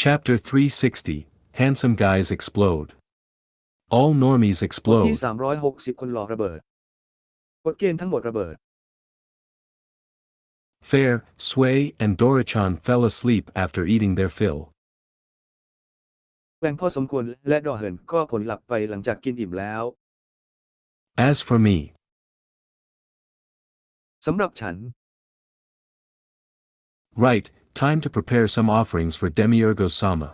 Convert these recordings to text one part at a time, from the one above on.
Chapter 360 Handsome Guys Explode. All normies บทที่ explode. 360คนหล่อระเบิดกฎเกณฑ์ทั้งหมดระเบิด Fair, Sway, and Dorichan fell asleep after eating their fill. แหว่งพอสมควรและดอเหินก็ผลหลับไปหลังจากกินอิ่มแล้ว As for me, สำหรับฉัน right, time to prepare some offerings for Demiurgo-sama.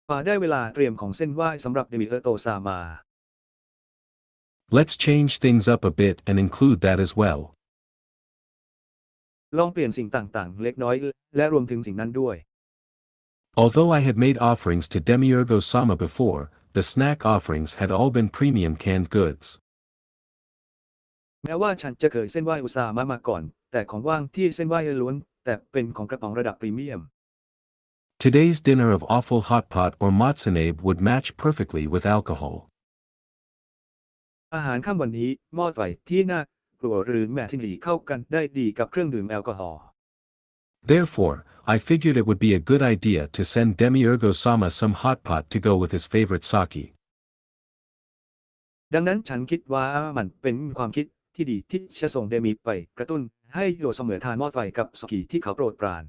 ป่าได้เวลาเตรียมของเส้นไหว้สำหรับเดมิเออร์โตซามา Let's change things up a bit and include that as well. ลองเปลี่ยนสิ่งต่างๆเล็กน้อยและรวมถึงสิ่งนั้นด้วย Although I had made offerings to Demiurgo-sama before, the snack offerings had all been premium canned goods. แม้ว่าฉันจะเคยเส้นไหว้อุซามะมาก่อนแต่ของว่างที่เส้นไหว้ล้วนแต่เป็นของกระป๋องระดับพรีเมียม Today's dinner of awful hot pot or matsunabe would match perfectly with alcohol. อาหารค่ำวันนี้หม้อไฟที่น่ากลัวหรือแมซินลีเข้ากันได้ดีกับเครื่องดื่มแอลกอฮอล์ Therefore, I figured it would be a good idea to send Demiurgo-sama some hot pot to go with his favorite sake. ดังนั้นฉันคิดว่ามันเป็นความคิดที่ดีที่จะส่งเดมิไปกระตุ้นให้โยเสมอทานหม้อไฟกับสกีที่เขาโปรดปราน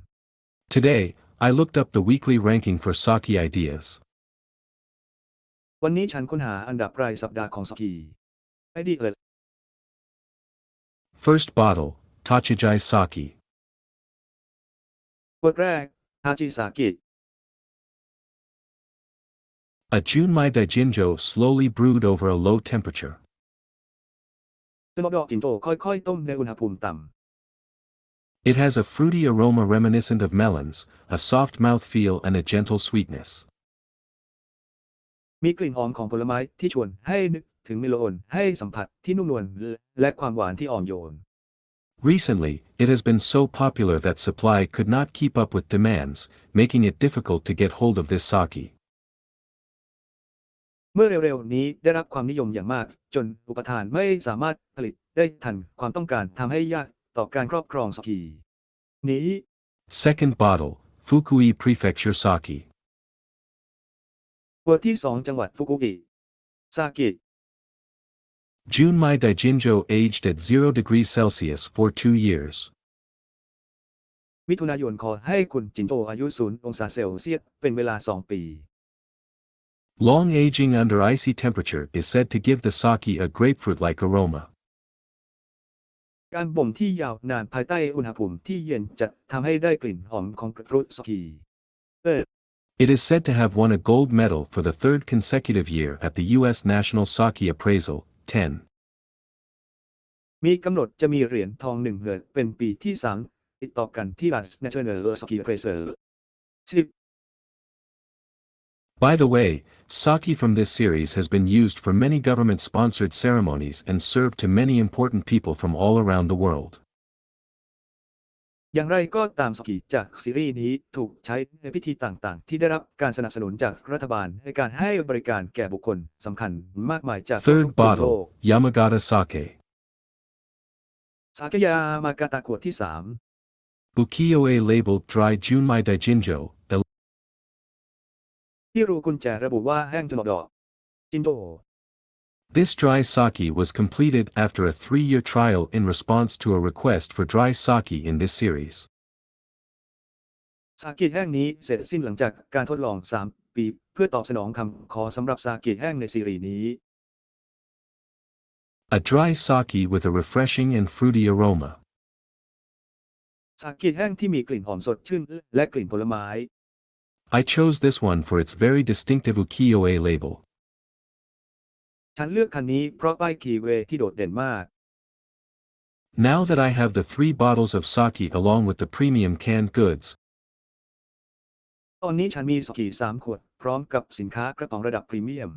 Today, I looked up the weekly ranking for sake ideas. วันนี้ฉันค้นหาอันดับรายสัปดาห์ของสกีไอเดีย First bottle, Tachijai Sake. ขวดแรกทาจิซากิ A Junmai Daijinjo slowly brewed over a low temperature. สโนดอกจินโจค่อยๆต้มในอุณหภูมิต่ It has a fruity aroma reminiscent of melons, a soft mouthfeel and a gentle sweetness. ำมีกลิ่นหอมของผลไม้ที่ชวนให้นึกถึงเมลอนให้สัมผัสที่นุ่มนวลและความหวานที่อ่อนโยน Recently, it has been so popular that supply could not keep up with demands, making it difficult to get hold of this sake. เมื่อเร็วๆนี้ได้รับความนิยมอย่างมากจนอุปทานไม่สามารถผลิตได้ทันความต้องการทำให้ยากต่อการครอบครองสกีนี้ Second bottle, Fukui Prefecture Sake. ขวดที่ 2 จังหวัดฟุกุอิซากิ Junmai Daijinjo aged at 0 degrees Celsius for 2 years. มิถุนายนขอให้คุณจินโจอายุ0 องศาเซลเซียสเป็นเวลา 2 ปี Long aging under icy temperature is said to give the sake a grapefruit-like aroma. การบ่มที่ยาวนานภายใต้อุณหภูมิที่เย็นจะทำให้ได้กลิ่นหอมของฟรุตสกี It is said to have won a gold medal for the third consecutive year at the U.S. National Sake Appraisal, 10. มีกำหนดจะมีเหรียญทอง1เหรียญเป็นปีที่ 3 ติดต่อกันที่ U.S. National Sake Appraisal 10 By the way, sake from this series has been used for many government-sponsored ceremonies and served to many important people from all around the world. อย่างไรก็ตามสกีจากซีรีส์นี้ถูกใช้ในพิธีต่างๆที่ได้รับการสนับสนุนจากรัฐบาลในการให้บริการแก่บุคคลสำคัญมากมายจากทั่ว Third ทุกมุมโลก bottle, Yamagata Sake. ซาเกยามากาตะขวดที่ 3 Ukiyo-e labeled dry Junmai Daijinjo, ที่รูกุญแจระบุว่าแห้งจนดอกจินโจ This dry sake was completed after a 3-year trial in response to a request for dry sake in this series. ซากิแห้งนี้เสร็จสิ้นหลังจากการทดลอง 3 ปีเพื่อตอบสนองคำขอสำหรับซากิแห้งในซีรีส์นี้ A dry sake with a refreshing and fruity aroma. ซากิแห้งที่มีกลิ่นหอมสดชื่นและกลิ่นผลไม้ I chose this one for its very distinctive ukiyo-e label. ฉันเลือกคันนี้เพราะป้ายคีย์เวย์ที่โดดเด่นมาก Now that I have the 3 bottles of sake along with the premium canned goods, ตอนนี้ฉันมีสกี3 ขวดพร้อมกับสินค้ากระป๋องระดับพรีเมียม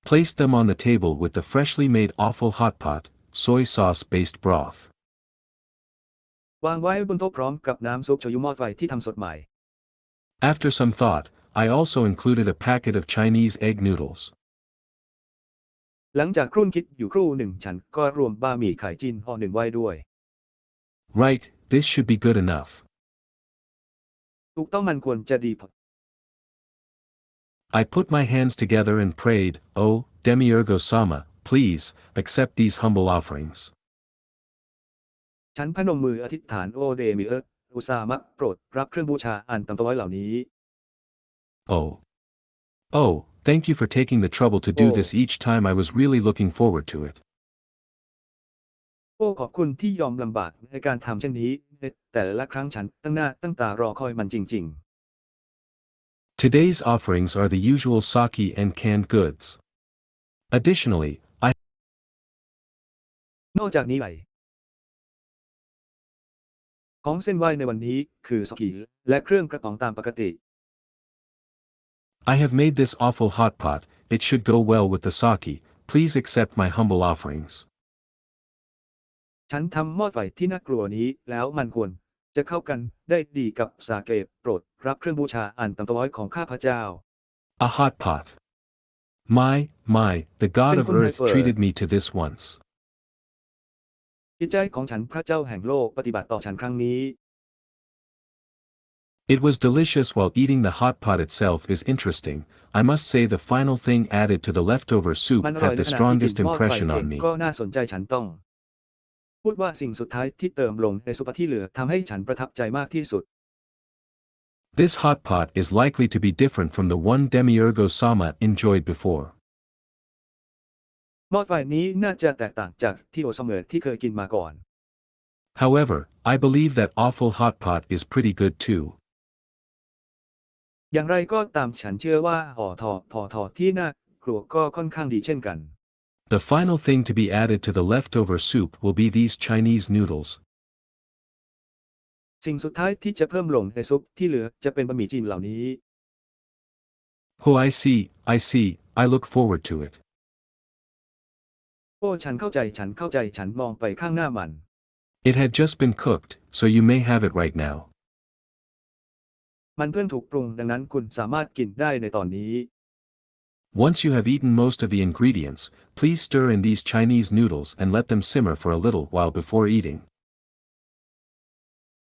place them on the table with the freshly made awful hot pot, soy sauce-based broth. วางไว้บนโต๊ะพร้อมกับน้ำซุปโชยุหม้อไฟที่ทำสดใหม่ After some thought, I also included a packet of Chinese egg noodles. หลังจากครุ่นคิดอยู่ครู่หนึ่งฉันก็รวมบะหมี่ไข่จีนห่อ 1ไว้ด้วย Right, this should be good enough. ถูกต้องมันควรจะดีพอ I put my hands together and prayed, "Oh, Demiurgo-sama, please, accept these humble offerings." ฉันพนมมืออธิษฐานโอเดมิเอิร์อุซามะโปรดรับเครื่องบูชาอันต่ำต้อยเหล่านี้ Oh. Oh, thank you for taking the trouble to do Oh. this each time. I was really looking forward to it. โอ้ขอบคุณที่ยอมลำบากในการทำเช่นนี้ในแต่ละครั้งฉันตั้งหน้าตั้งตารอคอยมันจริง Today's offerings are the usual sake and canned goods. Additionally, I ๆ นอกจากนี้ของเส้นไหว้ในวันนี้คือสกีและเครื่องกระป๋องตามปกติ have made this awful hot pot. It should go well with the sake. Please accept my humble offerings. ฉันทำหม้อไฟที่น่ากลัวนี้แล้วมันควรจะเข้ากันได้ดีกับสาเกโปรดรับเครื่องบูชาอันต่ำต้อยของข้าพเจ้า A hot pot. My, the god of earth treated me to this once. จิตใจของฉันพระเจ้าแห่งโลกปฏิบัติต่อฉันครั้งนี้ It was delicious while eating. The hot pot itself is interesting. I must say the final thing added to the leftover soup มันอร่อย had ใน the ขณะที่กิน strongest หม้อไฟ impression เอ on ง me. ก็น่าสนใจฉันต้องพูดว่าสิ่งสุดท้ายที่เติมลงในซุปที่เหลือทำให้ฉันประทับใจมากที่สุด This hot pot is likely to be different from the one Demiurgo-sama enjoyed before. หม้อไฟนี้น่าจะแตกต่างจากที่โอเสมอที่เคยกินมาก่อน However, I believe that awful hot pot is pretty good too. อย่างไรก็ตามฉันเชื่อว่าพอทอที่น่ากลัวก็ค่อนข้างดีเช่นกัน The final thing to be added to the leftover soup will be these Chinese noodles. สิ่งสุดท้ายที่จะเพิ่มลงในซุปที่เหลือจะเป็นบะหมี่จีนเหล่านี้ Oh, I see, I look forward to it. โอ้ฉันเข้าใจฉันมองไปข้างหน้ามัน It had just been cooked, so you may have it right now. มันเพิ่งถูกปรุงดังนั้นคุณสามารถกินได้ในตอนนี้ Once you have eaten most of the ingredients, please stir in these Chinese noodles and let them simmer for a little while before eating.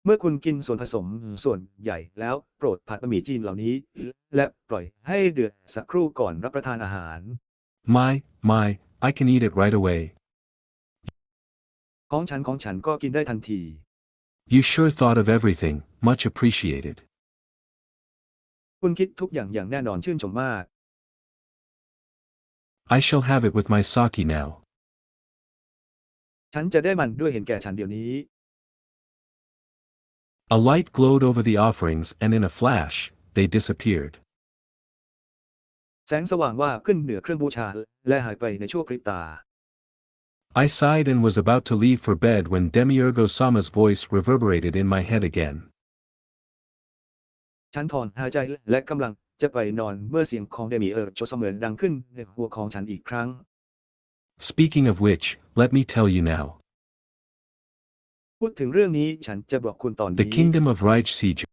เมื่อคุณกินส่วนผสมส่วนใหญ่แล้วโปรดผัดบะหมี่จีนเหล่านี้และปล่อยให้เดือดสักครู่ก่อนรับประทานอาหาร My, I can eat it right away. ของฉันก็กินได้ทันที You sure thought of everything, much appreciated. คุณคิดทุกอย่างอย่างแน่นอนชื่นชมมาก I shall have it with my sake now. ฉันจะได้มันด้วยเห็นแก่ฉันเดี๋ยวนี้ A light glowed over the offerings and in a flash, they disappeared. แสงสว่างว่าขึ้นเหนือเครื่องบูชาและหายไปในชั่วพริบตา I sighed and was about to leave for bed when Demiurgo-sama's voice reverberated in my head again. ฉันถอนหายใจและกำลังจะไปนอนเมื่อเสียงของเดมิเออร์โจเสมือนดังขึ้นในหัวของฉันอีกครั้ง Speaking of which, let me tell you now. พูดถึงเรื่องนี้ฉันจะบอกคุณตอน The นี้ kingdom of Raijseiju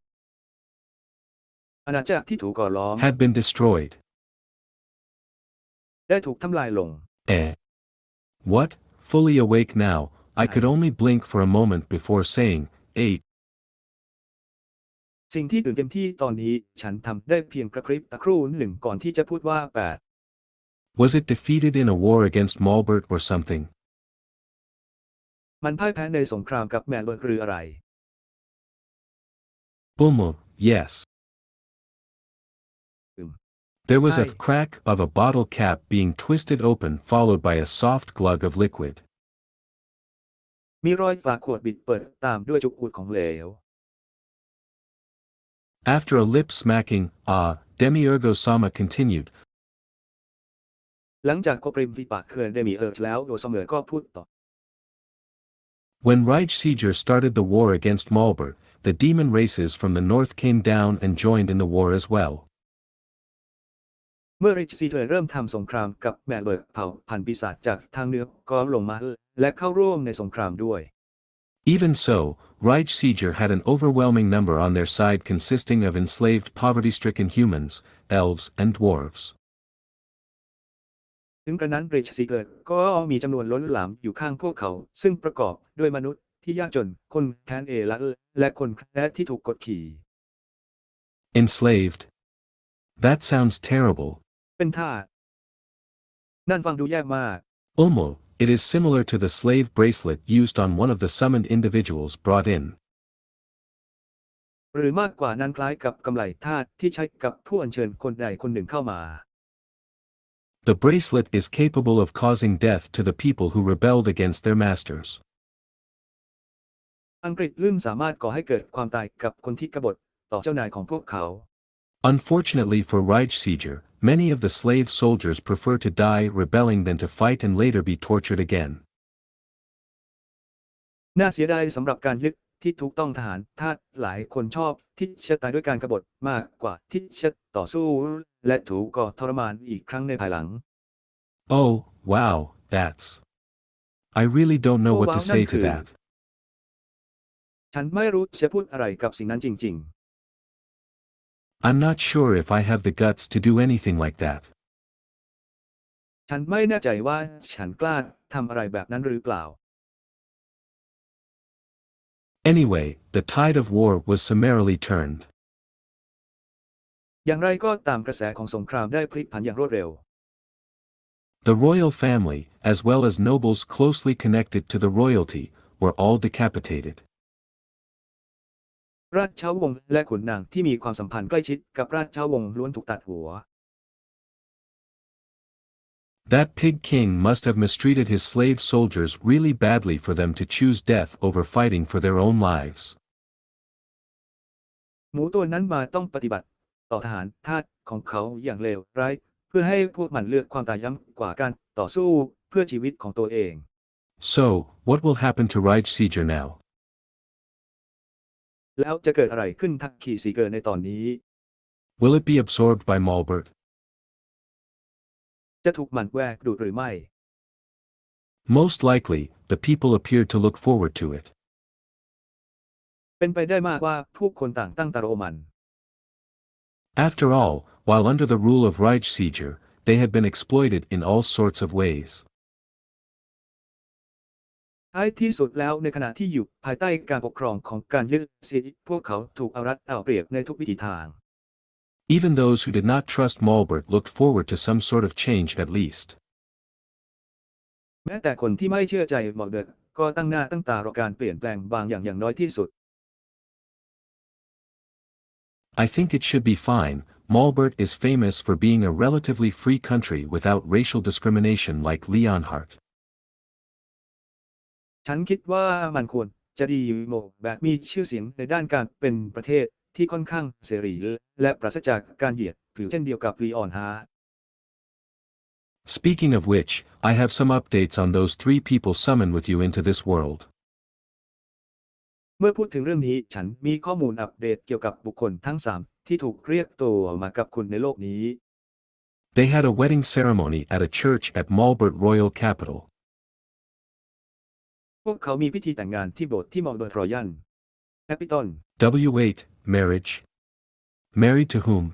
อาณาจักรที่ถูกก่อล้อม had been destroyed. ได้ถูกทำลายลง What? Fully awake now, I could only blink for a moment before saying, 8. สิ่งที่ตื่นเต็มที่ตอนนี้ฉันทำได้เพียงกระพริบตาครู่หนึ่งก่อนที่จะพูดว่า8 Was it defeated in a war against Malbert or something? มันพ่ายแพ้ในสงครามกับแมนเบิร์กหรืออะไร Yes. อืม There was a Aye. crack of a bottle cap being twisted open followed by a soft glug of liquid. มีรอยฝาขวดบิดเปิดตามด้วยจุกอุดของเหลว After a lip smacking, Demiurgo-sama continued. หลังจากกบริมฝีปากเขื่อนเดมิเออร์แล้วโดเสมอก็พูดต่อ When Raijseiju started the war against Malbert, the demon races from the north came down and joined in the war as well. เมื่อริชซีเธอเริ่มทำสงครามกับแมนเบิร์กเผ่าพันธุ์ปีศาจจากทางเหนือก็ลงมาและเข้าร่วมในสงครามด้วย Even so, Raijseiju had an overwhelming number on their side consisting of enslaved poverty-stricken humans, elves and dwarves. ถึงกระนั้นริชซีเธอก็มีจำนวนล้นหลามอยู่ข้างพวกเขาซึ่งประกอบด้วยมนุษย์ที่ยากจนคนแค้นเอและคนแคระที่ถูกกดขี่ Enslaved? That sounds terrible. เป็นทาสนั่นฟังดูแย่มาก Almo, it is similar to the slave bracelet used on one of the summoned individuals brought in. หรือมากกว่านั้นคล้ายกับกำไลทาสที่ใช้กับผู้อัญเชิญคนใดคนหนึ่งเข้ามา The bracelet is capable of causing death to the people who rebelled against their masters. อังกฤษลื่นสามารถก่อให้เกิดความตายกับคนที่กบฏต่อเจ้านายของพวกเขา Unfortunately for Reichsieger, many of the slave soldiers prefer to die rebelling than to fight and later be tortured again. น่าเสียดายสำหรับการยึดที่ถูกต้องทหารทาสหลายคนชอบที่จะตายด้วยการกบฏมากกว่าที่จะต่อสู้และถูกก่อทรมานอีกครั้งในภายหลัง Oh, wow, that's... I really don't know what to say to that. ฉันไม่รู้จะพูดอะไรกับสิ่งนั้นจริง I'm not sure if I have the guts to do anything like that. ๆ ฉันไม่แน่ใจว่าฉันกล้าทำอะไรแบบนั้นหรือเปล่า Anyway, the tide of war was summarily turned. อย่างไรก็ตามกระแสของสงครามได้พลิกผันอย่างรวดเร็ว The royal family, as well as nobles closely connected to the royalty, were all decapitated. ราชวงศ์และขุนนางที่มีความสัมพันธ์ใกล้ชิดกับราชวงศ์ล้วนถูกตัดหัว That pig king must have mistreated his slave soldiers really badly for them to choose death over fighting for their own lives. หมูตัวนั้นมาต้องปฏิบัติต่อทหารทาสของเขาอย่างเลวร้ายเพื่อให้พวกมันเลือกความตายย้ำกว่าการต่อสู้เพื่อชีวิตของตัวเอง So, what will happen to Reichsieger now? แล้วจะเกิดอะไรขึ้นทักคีซีเกอร์ในตอนนี้ Will it be absorbed by Malbert? จะถูกมันแวกดูดหรือไม่ Most likely, the people appeared to look forward to it. เป็นไปได้มากว่าผู้คนต่างตั้งตารอมัน After all, while under the rule of Reichsieger, they had been exploited in all sorts of ways. ท้ายที่สุดแล้วในขณะที่อยู่ภายใต้การปกครองของการยึดสิทธิพวกเขาถูกเอารัดเอาเปรียบในทุกวิถีทาง Even those who did not trust Malbert looked forward to some sort of change at least. แม้แต่คนที่ไม่เชื่อใจมอลเบิร์ตก็ตั้งหน้าตั้งตารอการเปลี่ยนแปลงบางอย่างน้อยที่สุด I think it should be fine. Malbert is famous for being a relatively free country without racial discrimination like Leonhardt. ฉันคิดว่ามันควรจะดีโมแบบมีชื่อเสียงในด้านการเป็นประเทศที่ค่อนข้างเสรีและปราศจากการเหยียดผิวเช่นเดียวกับลีออนฮาร์ Speaking of which, I have some updates on those 3 people summoned with you into this world. เมื่อพูดถึงเรื่องนี้ฉันมีข้อมูลอัปเดตเกี่ยวกับบุคคลทั้ง3ที่ถูกเรียกตัวมากับคุณในโลกนี้ They had a wedding ceremony at a church at Malbert Royal Capital. พวกเขามีพิธีแต่งงานที่โบสถ์ที่มอลเบิร์ตรอยัลแคปิตอล W8, marriage. Married to whom?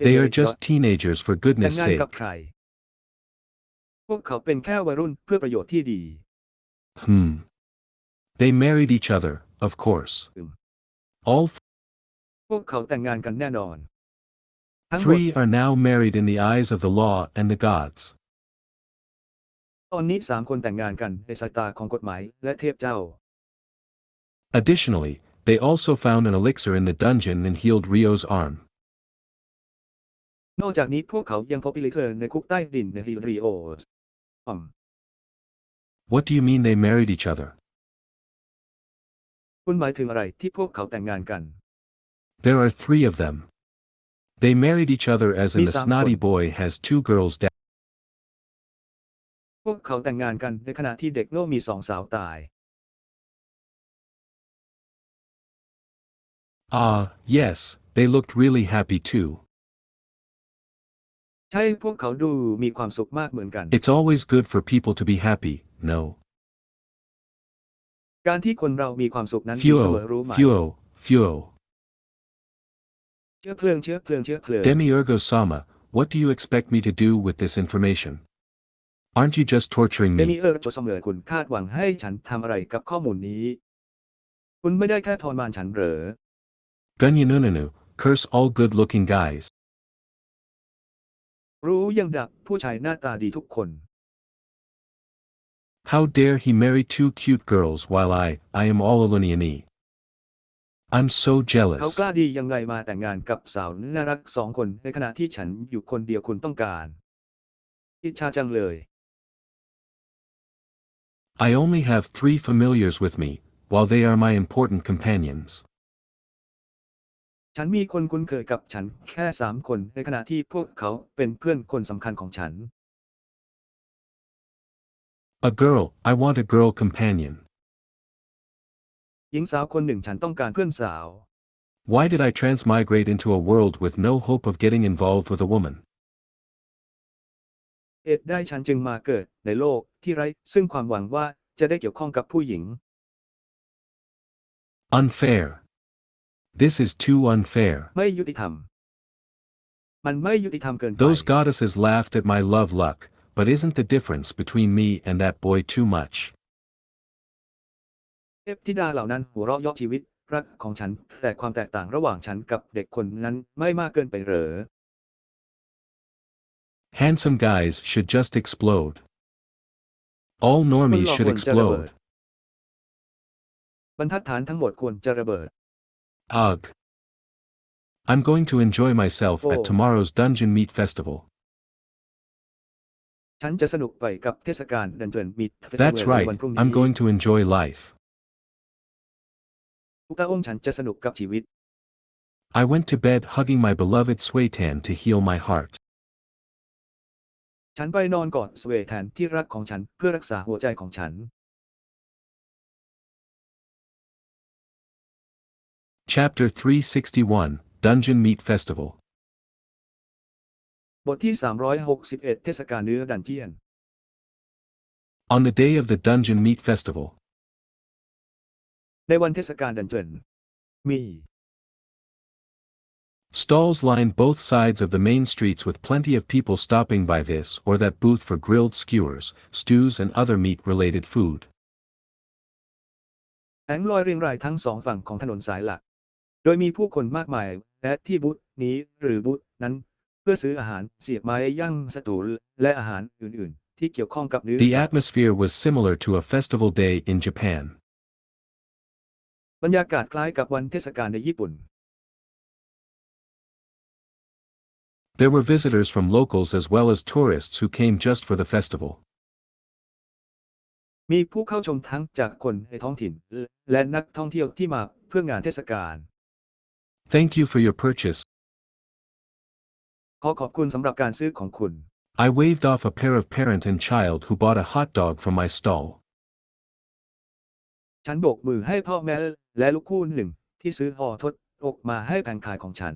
They are just teenagers for แต่ง goodness งาน sake. กับใครพวกเขาเป็นแค่วัยรุ่นเพื่อประโยชน์ที่ดี They married each other, of course. All พวกเขาแต่งงานกันแน่นอนทั้งหมด 3 are now married in the eyes of the law and the gods. ตอนนี้3 คนแต่งงานกันในสายตาของกฎหมายและเทพเจ้า Additionally, they also found an elixir in the dungeon and healed Rio's arm. นอกจากนี้พวกเขายังพบอิลิเซอร์ในคุกใต้ดินในฮิลริโอส What do you mean they married each other? คุณหมายถึงอะไรที่พวกเขาแต่งงานกัน There are 3 of them. They married each other as in Mi the sam snotty kon. boy has 2 girls dead. พวกเขาแต่งงานกันในขณะที่เด็กโง่มี2 สาวตาย Ah, yes, they looked really happy too. ใช่พวกเขาดูมีความสุขมากเหมือนกัน It's always good for people to be happy, no? การที่คนเรามีความสุขนั้นดีเสมอรู้ไหม Fuo. เชื้อเพลิง Demiurgo-sama, what do you expect me to do with this information? Aren't you just torturing เดมิ me? โจเสมอคุณคาดหวังให้ฉันทำอะไรกับข้อมูลนี้ คุณไม่ได้แค่ทรมานฉันเหรอ Gunyunununu, curse all good-looking guys. รู้ยังดับผู้ชายหน้าตาดีทุกคน How dare he marry two cute girls while I am all alone. I'm so เขา jealous. กล้าดียังไงมาแต่งงานกับสาวน่ารักสองคนในขณะที่ฉันอยู่คนเดียวคุณต้องการอิจฉาจังเลย I only have 3 familiars with me, while they are my important companions. ฉันมีคนคุ้นเคยกับฉันแค่3 คนในขณะที่พวกเขาเป็นเพื่อนคนสำคัญของฉัน A girl, I want a girl companion. หญิงสาวคนหนึ่งฉันต้องการเพื่อนสาว Why did I transmigrate into a world with no hope of getting involved with a woman? เหตุใดฉันจึงมาเกิดในโลกที่ไร้ซึ่งความหวังว่าจะได้เกี่ยวข้องกับผู้หญิง Unfair. This is too unfair. ไม่ยุติธรรมมันไม่ยุติธรรมเกินไป Those goddesses laughed at my love luck, but isn't the difference between me and that boy too much? เทพธิดาเหล่านั้นหัวเราะเยาะชีวิตรักของฉันแต่ความแตกต่างระหว่างฉันกับเด็กคนนั้นไม่มากเกินไปเหรอ Handsome guys should just explode. All คน normies หล่อ should ควรจะระเบิด explode. บรรทัดฐานทั้งหมดควรจะระเบิด Ugh. I'm going to enjoy myself Oh. at tomorrow's Dungeon Meat Festival. ฉันจะสนุกไปกับเทศกาลดันเจียนมี That's ใน right, วันพรุ่งนี้ I'm going to enjoy life. ทุกตาองค์ฉันจะสนุกกับชีวิต I went to bed hugging my beloved Suetan to heal my heart. ฉันไปนอนกอดสเวแทนที่รักของฉันเพื่อรักษาหัวใจของฉัน Chapter 361, Dungeon Meat Festival. บทที่361เทศกาลเนื้อดันเจียน On the day of the Dungeon Meat Festival, ในวันเทศกาลดันเจียนมี stalls lined both sides of the main streets with plenty of people stopping by this or that booth for grilled skewers, stews and other meat-related food. แผงลอยเรียงรายทั้ง2 ฝั่งของถนนสายหลัก โดยมีผู้คนมากมายและที่บูธนี้หรือบูธนั้นเพื่อซื้ออาหารเสียบไม้ย่างสตูและอาหารอื่นๆที่เกี่ยวข้องกับเนื้อ The สัตว์ atmosphere was similar to a festival day in Japan. บรรยากาศคล้ายกับวันเทศกาลในญี่ปุ่น There were visitors from locals as well as tourists who came just for the festival. มีผู้เข้าชมทั้งจากคนในท้องถิ่นและนักท่องเที่ยวที่มาเพื่องานเทศกาล Thank you for your purchase. ขอขอบคุณสำหรับการซื้อของคุณ I waved off a pair of parent and child who bought a hot dog from my stall. ฉันโบกมือให้พ่อแม่และลูกคู่หนึ่งที่ซื้อห่อทดอกมาให้แผงขายของฉัน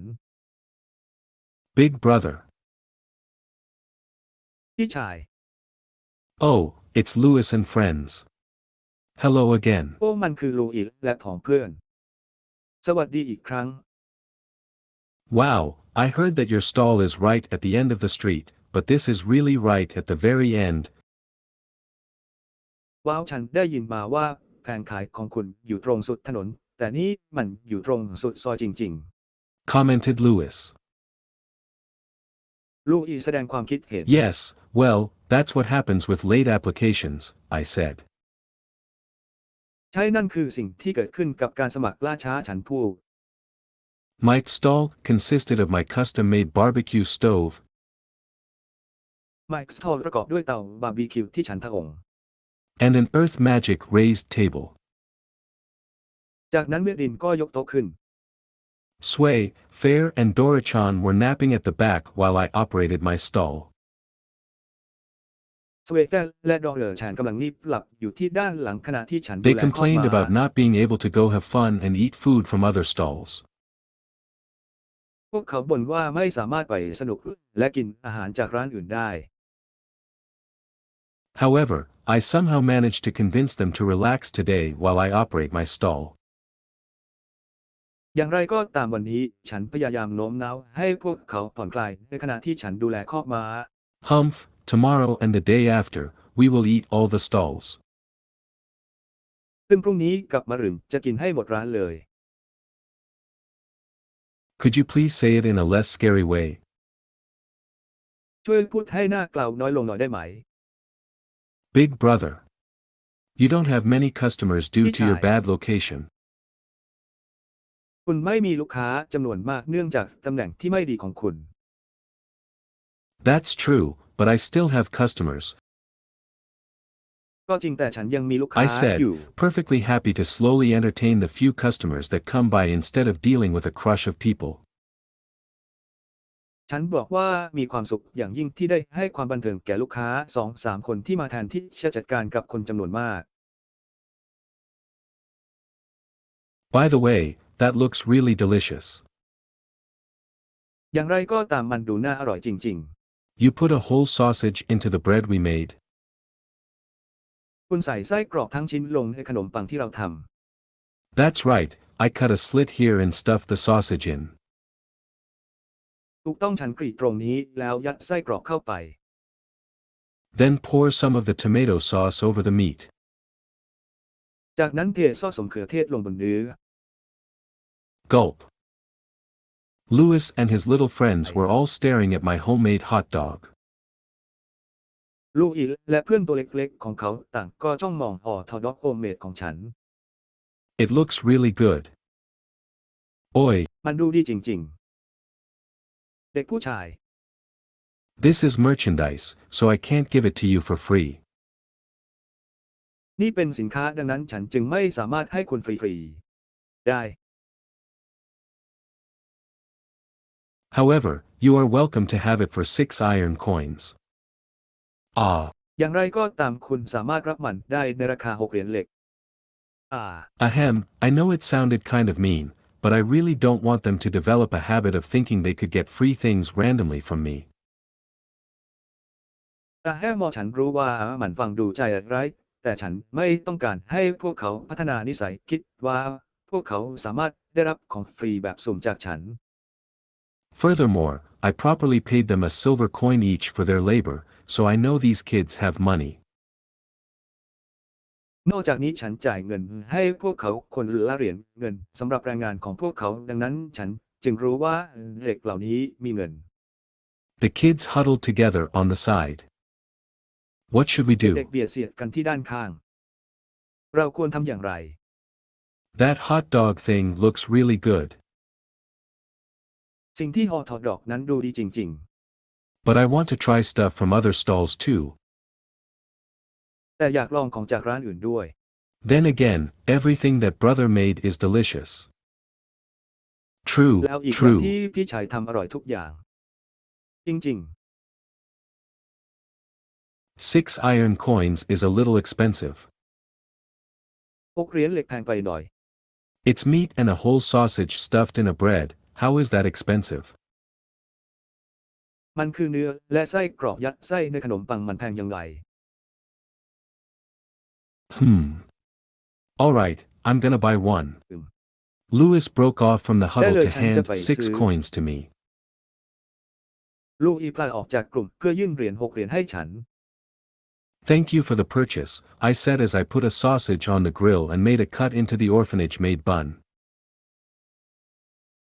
Big brother. พี่ชาย Oh, it's Louis and friends. Hello again. โอ้มันคือลูอิสและผองเพื่อน สวัสดีอีกครั้ง Wow, I heard that your stall is right at the end of the street, but this is really right at the very end. ว้าวฉันได้ยินมาว่าแผงขายของคุณอยู่ตรงสุดถนนแต่นี่มันอยู่ตรงสุดซอยจริง Commented Louis. ๆ ลูอิสแสดงความคิดเห็น Yes, well, that's what happens with late applications, I said. ใช่นั่นคือสิ่งที่เกิดขึ้นกับการสมัครล่าช้าฉันพูด My stall consisted of my custom-made barbecue stove, ไมค์สตอลประกอบด้วยเตาบาร์บีคิวที่ฉันทะอง and an earth magic raised table. จากนั้นเวทดินก็ยกโต๊ะขึ้น Sway, Fair and Dora-chan were napping at the back while I operated my stall. สเวเตอร์และดอเรอร์ฉันกำลังงีบหลับอยู่ที่ด้านหลังขณะที่ฉันดู They แลคอก complained ม้า about not being able to go have fun and eat food from other stalls. พวกเขาบ่นว่าไม่สามารถไปสนุกและกินอาหารจากร้านอื่นได้ However, I somehow managed to convince them to relax today while I operate my stall. อย่างไรก็ตามวันนี้ฉันพยายามโน้มน้าวให้พวกเขาผ่อนคลายในขณะที่ฉันดูแลคอกม้า Humph, tomorrow and the day after, we will eat all the stalls. ซึ่งพรุ่งนี้กับมะรืนจะกินให้หมดร้านเลย Could you please say it in a less scary way? ช่วยพูดให้น่ากล่าวน้อยลงหน่อยได้ไหม Big brother. You don't have many customers due to your Isekai. bad location. คุณไม่มีลูกค้าจำนวนมากเนื่องจากตำแหน่งที่ไม่ดีของคุณ That's true, but I still have customers. ก็จริงแต่ฉันยังมีลูกค้า I said, อยู่ perfectly happy to slowly entertain the few customers that come by instead of dealing with a crush of people. ฉันบอกว่ามีความสุขอย่างยิ่งที่ได้ให้ความบันเทิงแก่ลูกค้า 2-3 คนที่มาแทนที่จะจัดการกับคนจำนวนมาก By the way, that looks really delicious. อย่างไรก็ตามมันดูน่าอร่อยจริง You put a whole sausage into the bread we made. ๆ คุณใส่ไส้กรอกทั้งชิ้นลงในขนมปังที่เราท That's right, I cut a slit here and stuffed the sausage in. ำถูกต้องฉันกรีดตรงนี้แล้วยัดไส้กรอกเข้าไป Then pour some of the tomato sauce over the meat. จากนั้นเทซอสมะเขือเทศลงบนเนื้อ Gulp. Louis and his little friends were all staring at my homemade hot dog. ลูอิลและเพื่อนตัวเล็กๆของเขาต่างก็จ้องมองห่อทอดด็อกโฮมเมดของฉัน It looks really good. Oi, มันดูดีจริงๆ เด็กผู้ชาย this is merchandise, so I can't give it to you for free. นี่เป็นสินค้าดังนั้นฉันจึงไม่สามารถให้คุณฟรีๆ ได้ However, you are welcome to have it for 6 iron coins. Ah, อย่างไรก็ตามคุณสามารถรับมันได้ในราคา6 เหรียญเหล็ก ahem, I know it sounded kind of mean, but I really don't want them to develop a habit of thinking they could get free things randomly from me. แค่มอฉันรู้ว่ามันฟังดูใจร้ายแต่ฉันไม่ต้องการให้พวกเขาพัฒนานิสัยคิดว่าพวกเขาสามารถได้รับของฟรีแบบสุ่มจากฉัน Furthermore, I properly paid them a silver coin each for their labor, so I know these kids have money. นอกจากนี้ฉันจ่ายเงินให้พวกเขาคนละเหรียญเงินสำหรับแรงงานของพวกเขาดังนั้นฉันจึงรู้ว่าเด็กเหล่านี้มีเงิน The kids huddled together on the side. What should we เด็ do? กเบียดเสียดกันที่ด้านข้าง เราควรทำอย่างไร That hot dog thing looks really good. สิ่งที่ฮอทอดอกนั้นดูดีจริง But I want to try stuff from other stalls too. ๆ แต่อยากลองของจากร้านอื่นด้วย Then again, everything that brother made is delicious. True, แล้วอีกอย่าง true. ที่พี่ชายทำอร่อยทุกอย่าง จริง 6 iron coins is a little expensive. ๆ 6 เหรียญเหล็กแพงไปหน่อย It's meat and a whole sausage stuffed in a bread. How is that expensive? มันคือเนื้อและไส้กรอกยัดไส้ในขนมปังมันแพงอย่างไร Alright, I'm gonna buy one. อืม Louis broke off from the huddle to ได้เลย ฉันจะ hand ไป 6 ซื้อ coins to me. ลูกอีพลายออกจากกลุ่มเพื่อยื่นเหรียญ6 เหรียญให้ฉัน Thank you for the purchase, I said as I put a sausage on the grill and made a cut into the orphanage-made bun.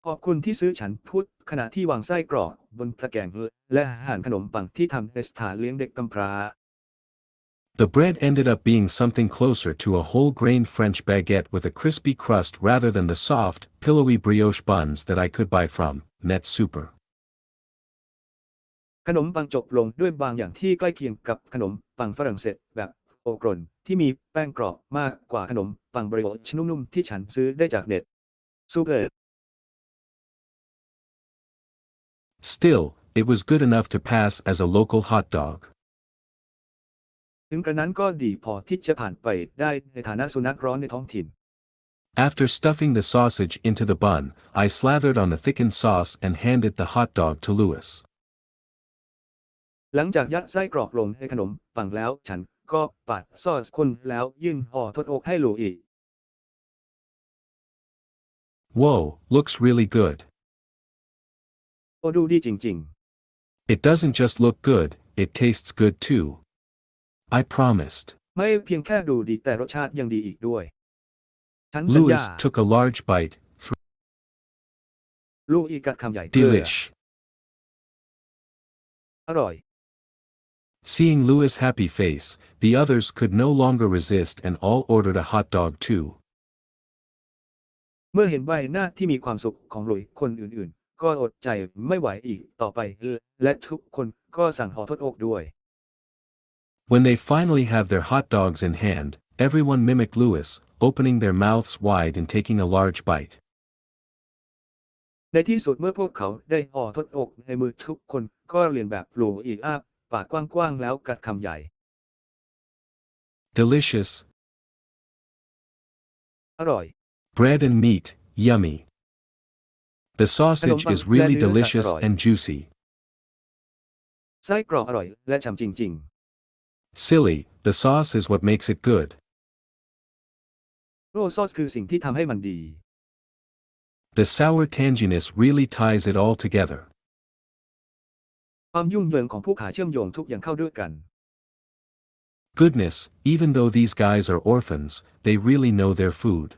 ขอบคุณที่ซื้อฉันพูดขณะที่วางไส้กรอกบนตะแกรงและหั่นขนมปังที่ทำในสถานเลี้ยงเด็กกำพร้า The bread ended up being something closer to a whole-grain French baguette with a crispy crust rather than the soft, pillowy brioche buns that I could buy from Net Super. ขนมปังจบลงด้วยบางอย่างที่ใกล้เคียงกับขนมปังฝรั่งเศสแบบโอกรนที่มีแป้งกรอบมากกว่าขนมปังบริโอชนุ่มๆที่ฉันซื้อได้จากเน็ตซูเปอร์ Still, it was good enough to pass as a local hot dog. ถึงกระนั้นก็ดีพอที่จะผ่านไปได้ในฐานะสุนัขร้อนในท้องถิ่น After stuffing the sausage into the bun, I slathered on the thickened sauce and handed the hot dog to Louis. หลังจากยัดไส้กรอกลงในขนมปังแล้วฉันก็ปาดซอสคนแล้วยื่นห่อทอดอกให้ลูอี Whoa, looks really good. โอ้ดูดีจริง It doesn't just look good, it tastes good too. I promised. ๆไม่เพียงแค่ดูดีแต่รสชาติยังดีอีกด้วยฉันสัญญา Louis took a large bite. ลูกอีกัดคำใหญ่เพื่อ Delish. อร่อย Seeing Louis' happy face, the others could no longer resist and all ordered a hot dog too. เมื่อเห็นใบหน้าที่มีความสุขของหลุยคนอื่นๆก็อดใจไม่ไหวอีกต่อไปและทุกคนก็สั่งห่อทอดอกด้วย When they finally have their hot dogs in hand, everyone mimicked Louis, opening their mouths wide and taking a large bite. ในที่สุดเมื่อพวกเขาได้ห่อทอดอกในมือทุกคนก็เรียนแบบหลุยอีกอ้าปากกว้างๆแล้วกัดคำใหญ่ Delicious. อร่อย Bread and meat, yummy. The sausage is really delicious and juicy. ไส้กรอกอร่อยและฉ่ำจริง Silly, the sauce is what makes it good. ๆโรซอสคือสิ่งที่ทำให้มันดี The sour tanginess really ties it all together. ความยุ่งเหยิงของผู้ขายเชื่อมโยงทุกอย่างเข้าด้วยกัน Goodness, even though these guys are orphans, they really know their food.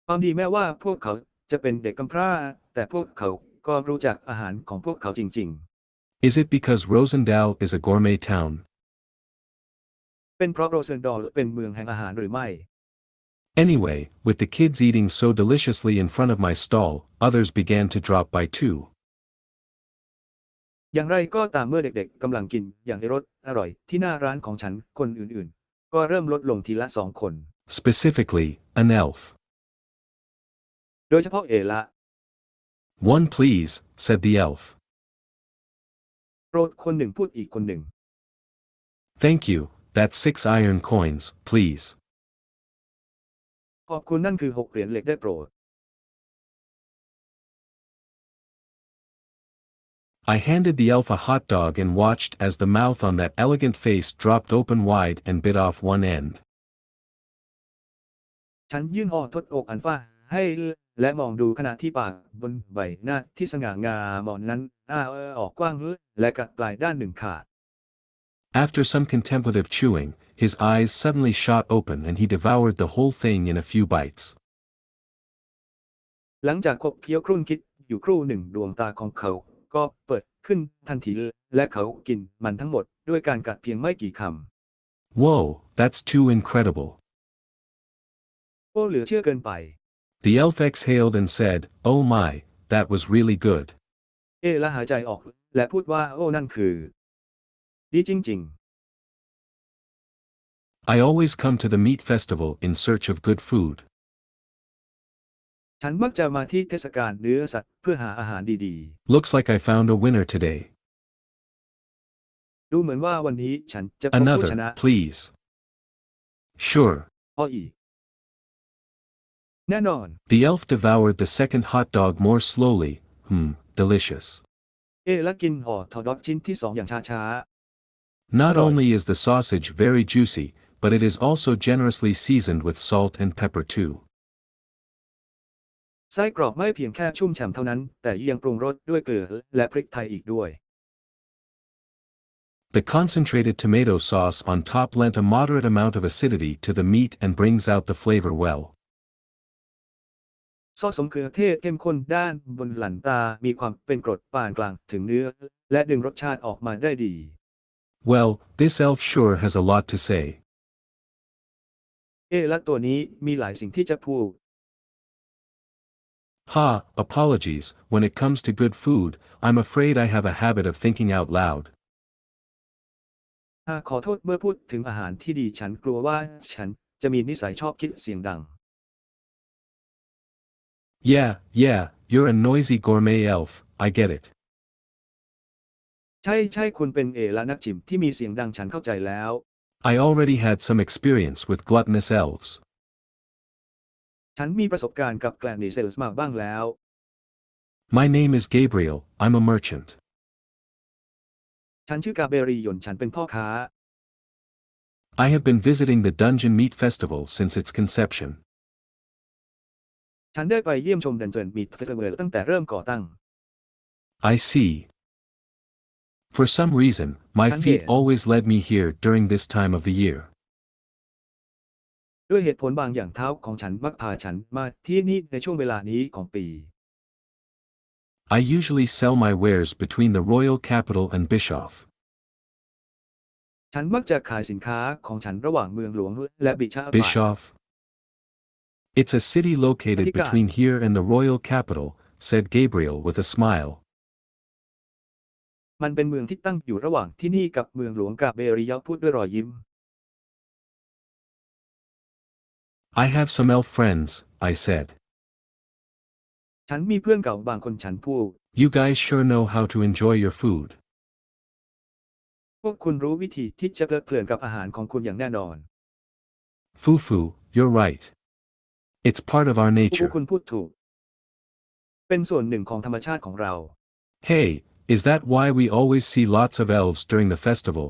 ความดีแม้ว่าพวกเขาจะเป็นเด็กกำพร้าแต่พวกเขาก็รู้จักอาหารของพวกเขาจริง Is it because Rosendal is a gourmet town? ๆ เป็นเพราะโรเซนดอลเป็นเมืองแห่งอาหารหรือไม่ Anyway, with the kids eating so deliciously in front of my stall, others began to drop by too. อย่างไรก็ตามเมื่อเด็กๆกำลังกินอย่างอร่อยที่หน้าร้านของฉันคนอื่นๆก็เริ่มลดลงทีละ2 คน Specifically, an elf. โดยเฉพาะเอละ One please, said the elf. โปรดคนหนึ่งพูดอีกคนหนึ่ง Thank you, that's 6 iron coins, please. ขอบคุณนั่นคือ6 เหรียญเหล็กได้โปรด I handed the elf a hot dog and watched as the mouth on that elegant face dropped open wide and bit off one end. ฉันยื่นห่อทอดอกอันฟ้าให้และมองดูขณะที่ปากบนใบหน้าที่สง่างามนั้นออกกว้างและกัดปลายด้านหนึ่งขาด After some contemplative chewing, his eyes suddenly shot open and he devoured the whole thing in a few bites. หลังจากขบเคี้ยวครุ่นคิดอยู่ครู่หนึ่งดวงตาของเขาก็เปิดขึ้นทันทีและเขากินมันทั้งหมดด้วยการกัดเพียงไม่กี่คำ Whoa, that's too incredible. โอ้เหลือเชื่อเกินไป The elf exhaled and said, "Oh my, that was really good." และหายใจออกและพูดว่าโอ้นั่นคือดีจริง I always come to the meat festival in search of good food. ๆฉันมักจะมาที่เทศกาลเนื้อสัตว์เพื่อหาอาหารดี Looks like I found a winner today. ๆดูเหมือนว่าวันนี้ฉันจะพบผู้ชนะ Another, please. Sure. อ้ออีกแน่นอน The elf devoured the second hot dog more slowly. Delicious. และกินห่อทอดดอกชิ้นที่2อย่างช้า Not Right. only is the sausage very juicy, but it is also generously seasoned with salt and pepper too. ๆไส้กรอกไม่เพียงแค่ชุ่มฉ่ำเท่านั้นแต่ยังปรุงรสด้วยเกลือและพริกไทยอีกด้วย The concentrated tomato sauce on top lent a moderate amount of acidity to the meat and brings out the flavor well. ซอสมะเขือเทศเข้มข้นด้านบนหลังตามีความเป็นกรดปานกลางถึงเนื้อและดึงรสชาติออกมาได้ดี Well, this elf sure has a lot to say. และตัวนี้มีหลายสิ่งที่จะพูด Ha, apologies, when it comes to good food, I'm afraid I have a habit of thinking out loud. ขอโทษเมื่อพูดถึงอาหารที่ดีฉันกลัวว่าฉันจะมีนิสัยชอบคิดเสียงดัง Yeah, you're a noisy gourmet elf, I get it. ใช่คุณเป็นและนักชิมที่มีเสียงดังฉันเข้าใจแล้ว I already had some experience with gluttonous elves. ฉันมีประสบการณ์กับแกลนนีเซลส์มาบ้างแล้ว My name is Gabriel, I'm a merchant. ฉันชื่อกาเบรียนฉันเป็นพ่อค้า I have been visiting the Dungeon Meat Festival since its conception. ฉันได้ไปเยี่ยมชมดันเจินมีเฟสติวัลตั้งแต่เริ่มก่อตั้ง I see. For some reason, my feet always led me here during this time of the year. ด้วยเหตุผลบางอย่างเท้าของฉันมักพาฉันมาที่นี่ในช่วงเวลานี้ของปี I usually sell my wares between the royal capital and Bischoff. ฉันมักจะขายสินค้าของฉันระหว่างเมืองหลวงและบิชาบ Bischoff? It's a city located Vatican. between here and the royal capital, said Gabriel with a smile. มันเป็นเมืองที่ตั้งอยู่ระหว่างที่นี่กับเมืองหลวงกาเบริยาพูดด้วยรอยยิ้ม I have some elf friends, I said. ฉันมีเพื่อนเก่าบางคนฉันพูด You guys sure know how to enjoy your food. พวกคุณรู้วิธีที่จะเพลิดเพลินกับอาหารของคุณอย่างแน่นอน Fufu, you're right. It's part of our พว nature. กคุณพูดถูกเป็นส่วนหนึ่งของธรรมชาติของเรา Hey, is that why we always see lots of elves during the festival?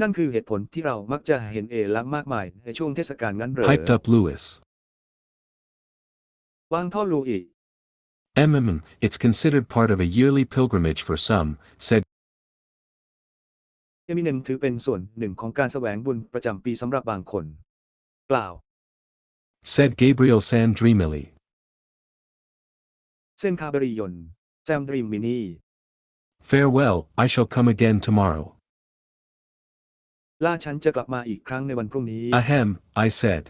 นั่นคือเหตุผลที่เรามักจะเห็นลักมากมายในช่วงเทศกาลงั้นเหรอ Piped up Louis. วางท่อลูอีก It's considered part of a yearly pilgrimage for some, said เอมิเนมถือเป็นส่วนหนึ่งของการแสวงบุญประจำปีสำหรับบางคนกล่าว said Gabriel San dreamily. เส้นคาเบริยนแซมดรีมมินี Farewell, I shall come again tomorrow. ล่าฉันจะกลับมาอีกครั้งในวันพรุ่งนี้ Ahem, I said.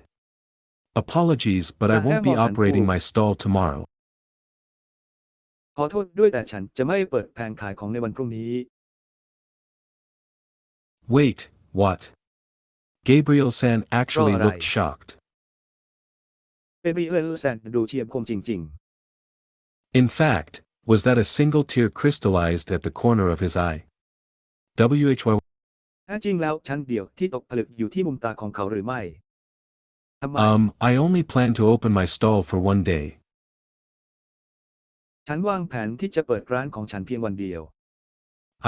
Apologies, but I won't be operating my stall tomorrow. ขอโทษด้วยแต่ฉันจะไม่เปิดแผงขายของในวันพรุ่งนี้ Wait, what? Gabriel San actually Right. looked shocked. เบริเอลแซนดูเฉียบคมจริง In fact, was that a single tear crystallized at the corner of his eye? Why? ๆแท้จริงแล้วชั้นเดียวที่ตกผลึกอยู่ที่มุมตาของเขาหรือไม่ทำไม I only plan to open my stall for one day. ฉันวางแผนที่จะเปิดร้านของฉันเพียงวันเดียว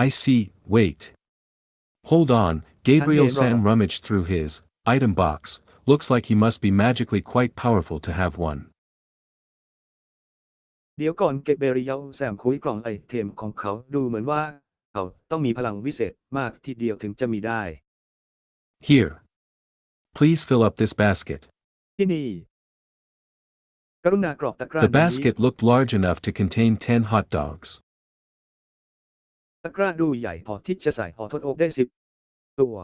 I see, wait. Hold on, Gabriel San San Robo. rummaged through his item box. Looks like he must be magically quite powerful to have one. เดี๋ยวก่อนเกเบริเยลแซมคุยกล่องไอเทมของเขาดูเหมือนว่าเขาต้องมีพลังวิเศษมากทีเดียวถึงจะมีได้ Here. Please fill up this basket. ที่นี่กรุณากรอกตะกร้า The นี้ basket looked large enough to contain 10 hot dogs. ตะกร้าดูใหญ่พอที่จะใส่ห่อทอดอกได้10 ตัว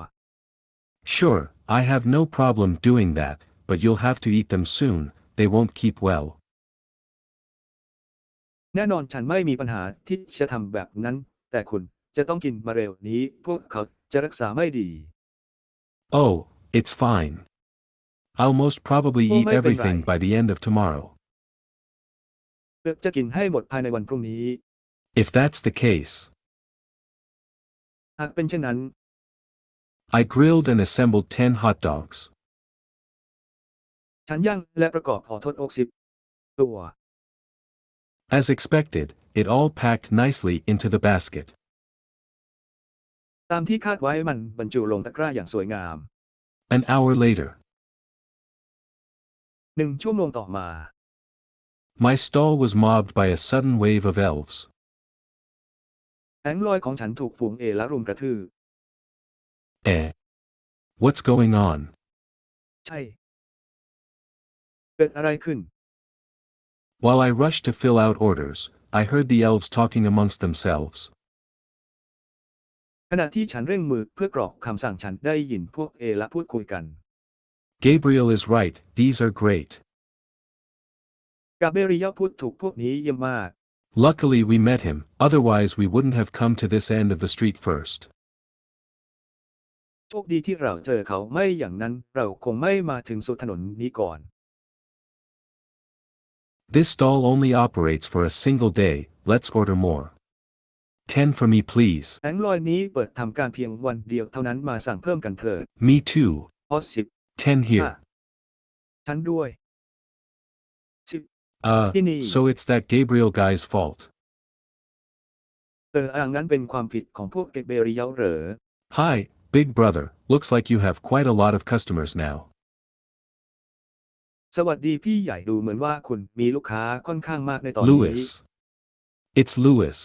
Sure, I have no problem doing that, but you'll have to eat them soon, they won't keep well. แน่นอนฉันไม่มีปัญหาที่จะทำแบบนั้น แต่คุณจะต้องกินมาเร็วนี้พวกเขาจะรักษาไม่ดี Oh, it's fine. I'll most probably eat May everything penrai. by the end of tomorrow. เกือบจะกินให้หมดภายในวันพรุ่งนี้ If that's the case. หากเป็นเช่นนั้น I grilled and assembled 10 hot dogs. ฉันย่างและประกอบห่อทอดอก10 ตัว As expected, it all packed nicely into the basket. ตามที่คาดไว้มันบรรจุลงตะกร้าอย่างสวยงาม An hour later. 1 ชั่วโมงต่อมา My stall was mobbed by a sudden wave of elves. แผงลอยของฉันถูกฝูงละรุมกระทืบ What's going on? ใช่ เกิดอะไรขึ้น While I rushed to fill out orders, I heard the elves talking amongst themselves. ขณะที่ฉันเร่งมือเพื่อกรอกคำสั่งฉันได้ยินพวกละพูดคุยกัน Gabriel is right, these are great. กาเบริยาพูดถูกพวกนี้เยี่ยมมาก Luckily we met him, otherwise we wouldn't have come to this end of the street first. โชคดีที่เราเจอเขาไม่อย่างนั้นเราคงไม่มาถึงสุดถนนนี้ก่อน This stall only operates for a single day, let's order more. 10 for me please. แผงลอยนี้เปิดทำการเพียงวันเดียวเท่านั้นมาสั่งเพิ่มกันเถิด Me too. พอ10 10 here. ฉันด้วย10 ที่นี่ So it's that Gabriel guy's fault. งั้นเป็นความผิดของพวกเกเบริยาเหรอ Hi, big brother, looks like you have quite a lot of customers now. สวัสดีพี่ใหญ่ดูเหมือนว่าคุณมีลูกค้าค่อนข้างมากในตอนนี้ Louis. It's Louis.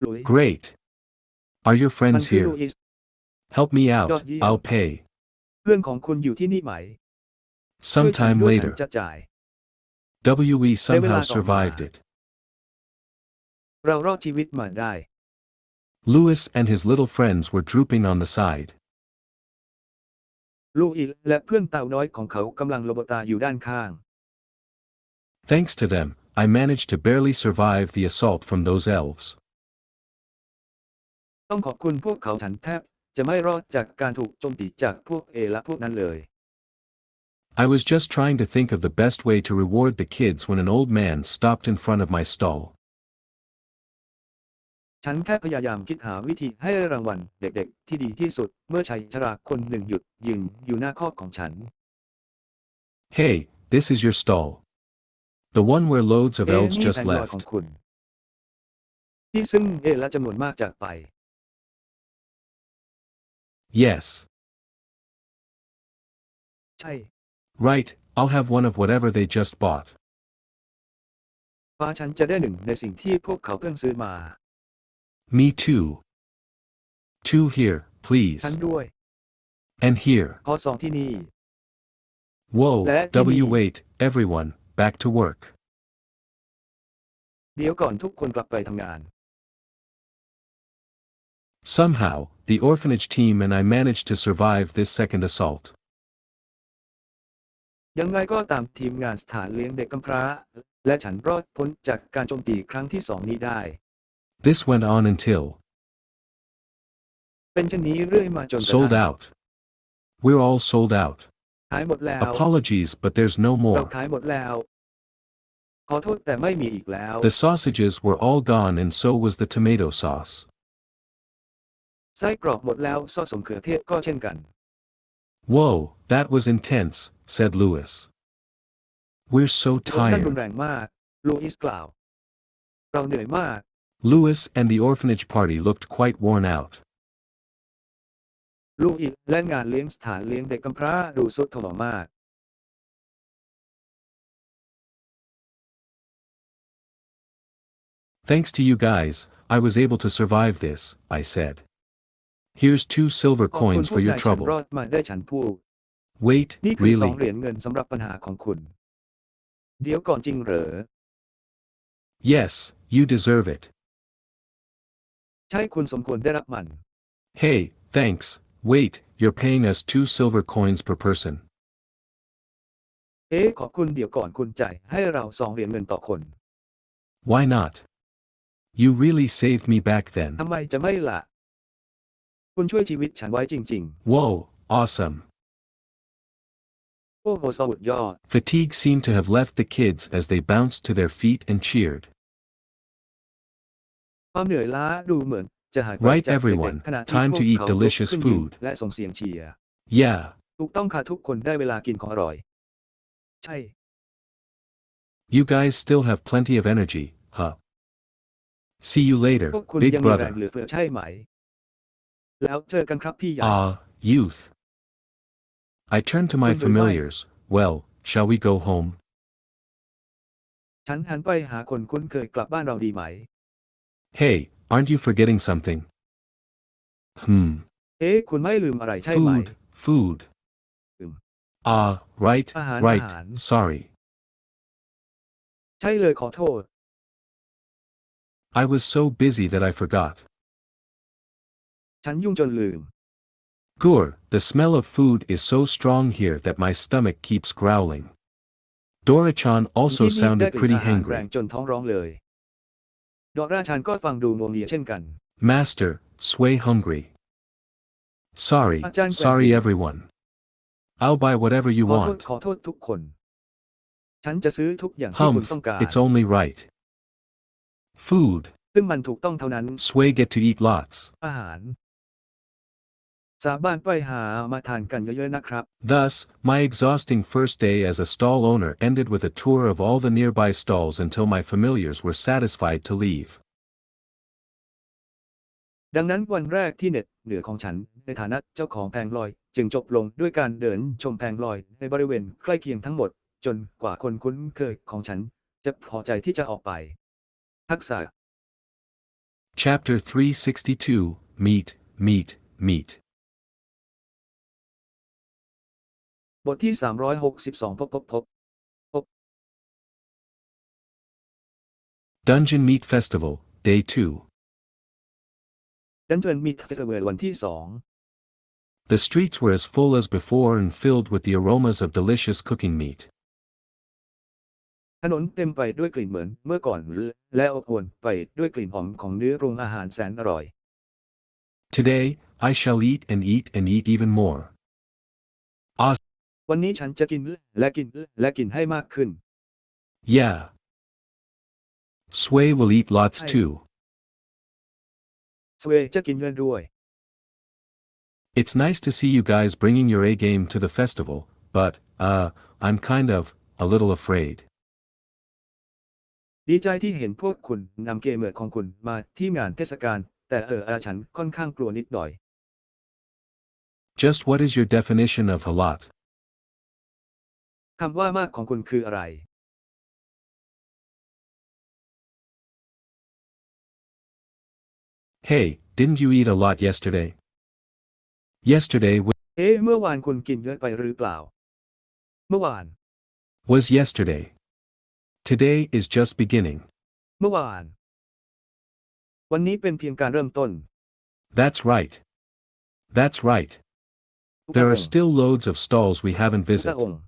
หลุย Great. Are your มัน friends คือ here? ลูอิส Help me out, Yod ยี่ยม I'll pay. เพื่อนของคุณอยู่ที่นี่ไหมช่วยฉัน Sometime ด้วยฉัน later. จะจ่าย We somehow ต่อมา survived it. เรารอดชีวิตมาได้ Louis and his little friends were drooping on the side. ลูอิและเพื่อนเต่าน้อยของเขากำลังหลบตาอยู่ด้านข้าง Thanks to them, I managed to barely survive the assault from those elves. ต้องขอบคุณพวกเขาฉันแทบจะไม่รอดจากการถูกโจมตีจากพวกและพวกนั้นเลย I was just trying to think of the best way to reward the kids when an old man stopped in front of my stall. ฉันแค่พยายามคิดหาวิธีให้รางวัลเด็กๆที่ดีที่สุดเมื่อชายชราคนหนึ่งหยุดยืนอยู่หน้าคอกของฉัน Hey, this is your stall. The one where loads of elves นี่ just แผงลอยของ left. คุณที่ซึ่งและจำนวนมากจากไป Yes. ใช่ Right, I'll have one of whatever they just bought. ฟ้าฉันจะได้หนึ่งในสิ่งที่พวกเขาเพิ่งซื้อมา Me too. 2 here, ฉัน please. ด้วย And here. ขอสองที่นี่ Whoa, Let W me- wait, everyone, back to work. เดี๋ยวก่อนทุกคนกลับไปทำงาน Somehow, the orphanage team and I managed to survive this second assault. ยังไงก็ตามทีมงานสถานเลี้ยงเด็กกำพร้าและฉันรอดพ้นจากการโจมตีครั้งที่สองนี้ได้ This went on until เป็นเช่นนี้เรื่อยมาจนกระ sold ทั่ง out. We're all sold out. ขายหมดแล้ว Apologies, but there's no เรา more. ขายหมดแล้ว ขอโทษแต่ไม่มีอีกแล้ว The sausages were all gone and so was the tomato sauce. ไส้กรอกหมดแล้วซอสมะเขือเทศก็เช่นกัน Whoa, that was intense, said Louis. We're so นั่นรุน tired. แรงมากลูอิสกล่าว เราเหนื่อยมาก Louis and the orphanage party looked quite worn out. ลูอิสและงานเลี้ยงสถานเลี้ยงเด็กกำพร้าดูทรุดโทรมมาก Thanks to you guys, I was able to survive this, I said. Here's 2 silver ขอบคุณ coins พว for ก your นายฉัน trouble. รอดมาได้ฉันพูด Wait, นี่คือ2 really? เหรียญเงินสำหรับปัญหาของคุณ เดี๋ยวก่อนจริงเหรอ Yes, you deserve it. ใช่คุณสมควรได้รับมัน Hey, thanks. Wait, you're paying us 2 silver coins per person. ขอบคุณเดี๋ยวก่อนคุณจ่ายให้เรา2 เหรียญเงินต่อคน Why not? You really saved me back then. ทำไมจะไม่ล่ะ คุณช่วยชีวิตฉันไว้จริง Whoa, awesome. ๆ โอ้โหสุดยอด Fatigue seemed to have left the kids as they bounced to their feet and cheered. ความเหนื่อยล้าดูเหมือนจะหายไป Right, จากเด็ก everyone. ๆขณะที่ Time พ to วก eat เขา delicious ลุกขึ้นยืน food. และส่งเสียงเชียร์ Yeah. ถูกต้องค่ะทุกคนได้เวลากินของอร่อย ใช่ You guys still have plenty of energy, huh? See you later, พวกคุณ big ยังมีแรง brother. เหลือเฟือใช่ไหม แล้วเจอกันครับพี่ใหญ่ Youth. I turned to my Kun familiars. Well, shall we go home? ฉันหันไปหาคนคุ้นเคยกลับบ้านเราดีไหม Hey, aren't you forgetting something? คุณไม่ลืมอะไรใช่ไหม Food. Right, อาหาร right, sorry. ใช่เลยขอโทษ I was so busy that I forgot. ฉันยุ่งจนลืม Gur, the smell of food is so strong here that my stomach keeps growling. Dora-chan also ที่นี่ได้ sounded กลิ่น pretty อาหารแรง hangry. จนท้องร้องเลยดอราชันก็ฟังดูงวงเงียเช่นกัน Master, sway hungry. Sorry, อาจารย์แกว่ง sorry หิว everyone. I'll buy whatever you ขอโทษ want. ขอโทษทุกคน ฉันจะซื้อทุกอย่างที่คุณ Humph, ต้องการ it's only right. Food. ซึ่งมันถูกต้องเท่านั้น Sway get to eat lots. อาหาร สาบานไปหามาทานกันเยอะๆนะครับ Thus, my exhausting first day as a stall owner ended with a tour of all the nearby stalls until my familiars were satisfied to leave. ดังนั้นวันแรกที่เหน็ดเหนื่อยของฉันในฐานะเจ้าของแผงลอยจึงจบลงด้วยการเดินชมแผงลอยในบริเวณใกล้เคียงทั้งหมดจนกว่าคนคุ้นเคยของฉันจะพอใจที่จะออกไป ทักษะ Chapter 362 Meat, Meat, Meat. บทที่362พบ Dungeon Meat Festival, Day 2. Dungeon Meat Festival วันที่ The streets were as full as before and filled with the aromas of delicious cooking meat. 2ถนนเต็มไปด้วยกลิ่นเหมือนเมื่อก่อนและอบอวลไปด้วยกลิ่นหอมของเนื้อปรุงอาหารแสนอร่อย Today, I shall eat and eat and eat even more. วันนี้ฉันจะกินและกินและกินให้มากขึ้น Yeah. Sway will eat lots too. สเวย์จะกินเงินด้วย It's nice to see you guys bringing your A game to the festival, but, I'm kind of, a little afraid. ดีใจที่เห็นพวกคุณนำเกมเมอร์ของคุณมาที่งานเทศกาลแต่ฉันค่อนข้างกลัวนิดหน่อย Just what is your definition of a lot? คำว่ามากของคุณคืออะไร Hey, didn't you eat a lot yesterday? Yesterday เมื่อวานคุณกินเยอะไปหรือเปล่า เมื่อวาน was yesterday. Today is just beginning. เมื่อวาน วันนี้เป็นเพียงการเริ่มต้น That's right. That's right. There are still loads of stalls we haven't พระ visited. องค์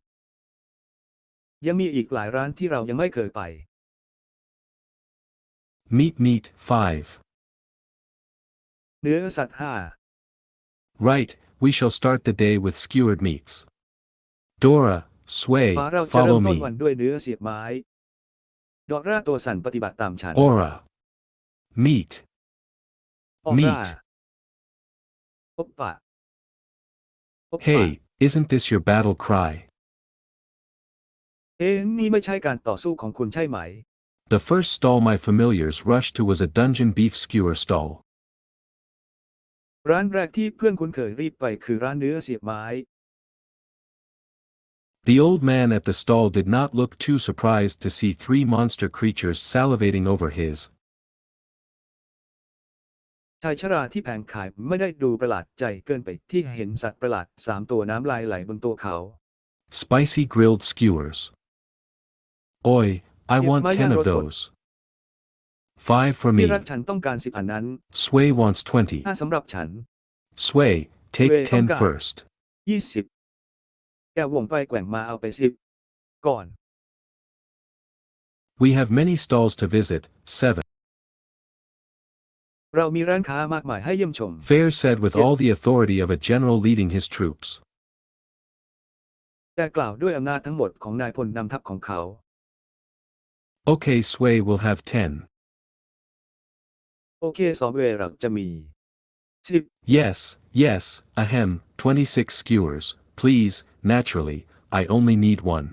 ยังมีอีกหลายร้านที่เรายังไม่เคยไป Meat 5. เนื้อสัตว์ Right, we shall start the day with skewered meats. Dora, Sway, 5เราจะเริ่ follow มต้นวัน me. ด้วยเนื้อเสียบไม้ดอร่าตัวสั่นปฏิบัติตามฉัน Aura. Meat. ออร่า Meat. โอปปะ Hey, isn't this your battle cry? นี่ไม่ใช่การต่อสู้ของคุณใช่ไหม The first stall my familiars rushed to was a dungeon beef skewer stall. ร้านแรกที่เพื่อนคุ้นเคยรีบไปคือร้านเนื้อเสียบไม้ The old man at the stall did not look too surprised to see 3 monster creatures salivating over his. ชายชราที่แผงขายไม่ได้ดูประหลาดใจเกินไปที่เห็นสัตว์ประหลาด3 ตัวน้ำลายไหลบนตัวเขา Spicy grilled skewers. Oi, I want 10 of those. 5 for ที่ me. รักฉันต้องการ10 อันนั้น Sway wants 20. สำหรับฉัน Sway, take Sway 10 ต้องการ first. 20แกวงไปแกว่งมาเอาไป10ก่อน We have many stalls to visit. 7. เรามีร้านค้ามากมายให้เยี่ยมชม Fair said with Yeah. all the authority of a general leading his troops. แต่กล่าวด้วยอำนาจทั้งหมดของนายพลนำทัพของเขา Okay, Sway will have 10. โอเคซอฟต์แวร์เราจะมี10 Yes, ahem, 26 skewers, please, naturally, I only need 1.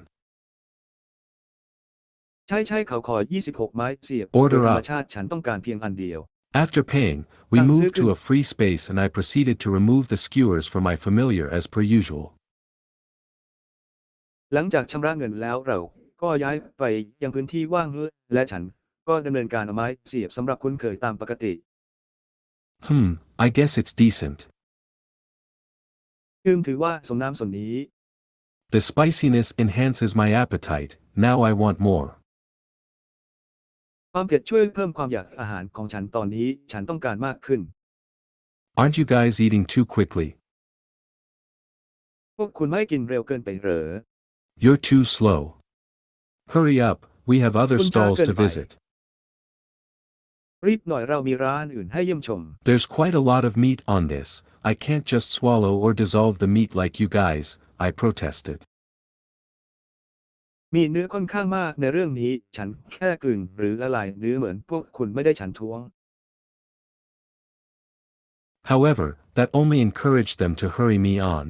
ใช่เขาขอ26 ไม้เสียบ Order โดยธรรม up. ชาติฉันต้องการเพียงอันเดียว After paying, we Sounds moved to good. a free space and I proceeded to remove the skewers from my familiar as per usual. หลังจากชำระเงินแล้วเราก็ย้ายไปยังพื้นที่ว่างและฉันก็ดำเนินการเอาไม้เสียบสำหรับคุ้นเคยตามปกติ I guess it's decent. ถือว่าสมน้ำสมนี้ The spiciness enhances my appetite, now I want more. ความเผ็ดช่วยเพิ่มความอยากอาหารของฉันตอนนี้ฉันต้องการมากขึ้น Aren't you guys eating too quickly? พวกคุณไม่กินเร็วเกินไปเหรอ You're too slow. Hurry up, we have other คุณช้า stalls เกิน to ไป visit. รีบหน่อยเรามีร้านอื่นให้เยี่ยมชม There's quite a lot of meat on this, I can't just swallow or dissolve the meat like you guys, I protested. มีเนื้อค่อนข้างมากในเรื่องนี้ฉันแค่กลืนหรือละลายเนื้อเหมือนพวกคุณไม่ได้ฉันท้วง However, that only encouraged them to hurry me on.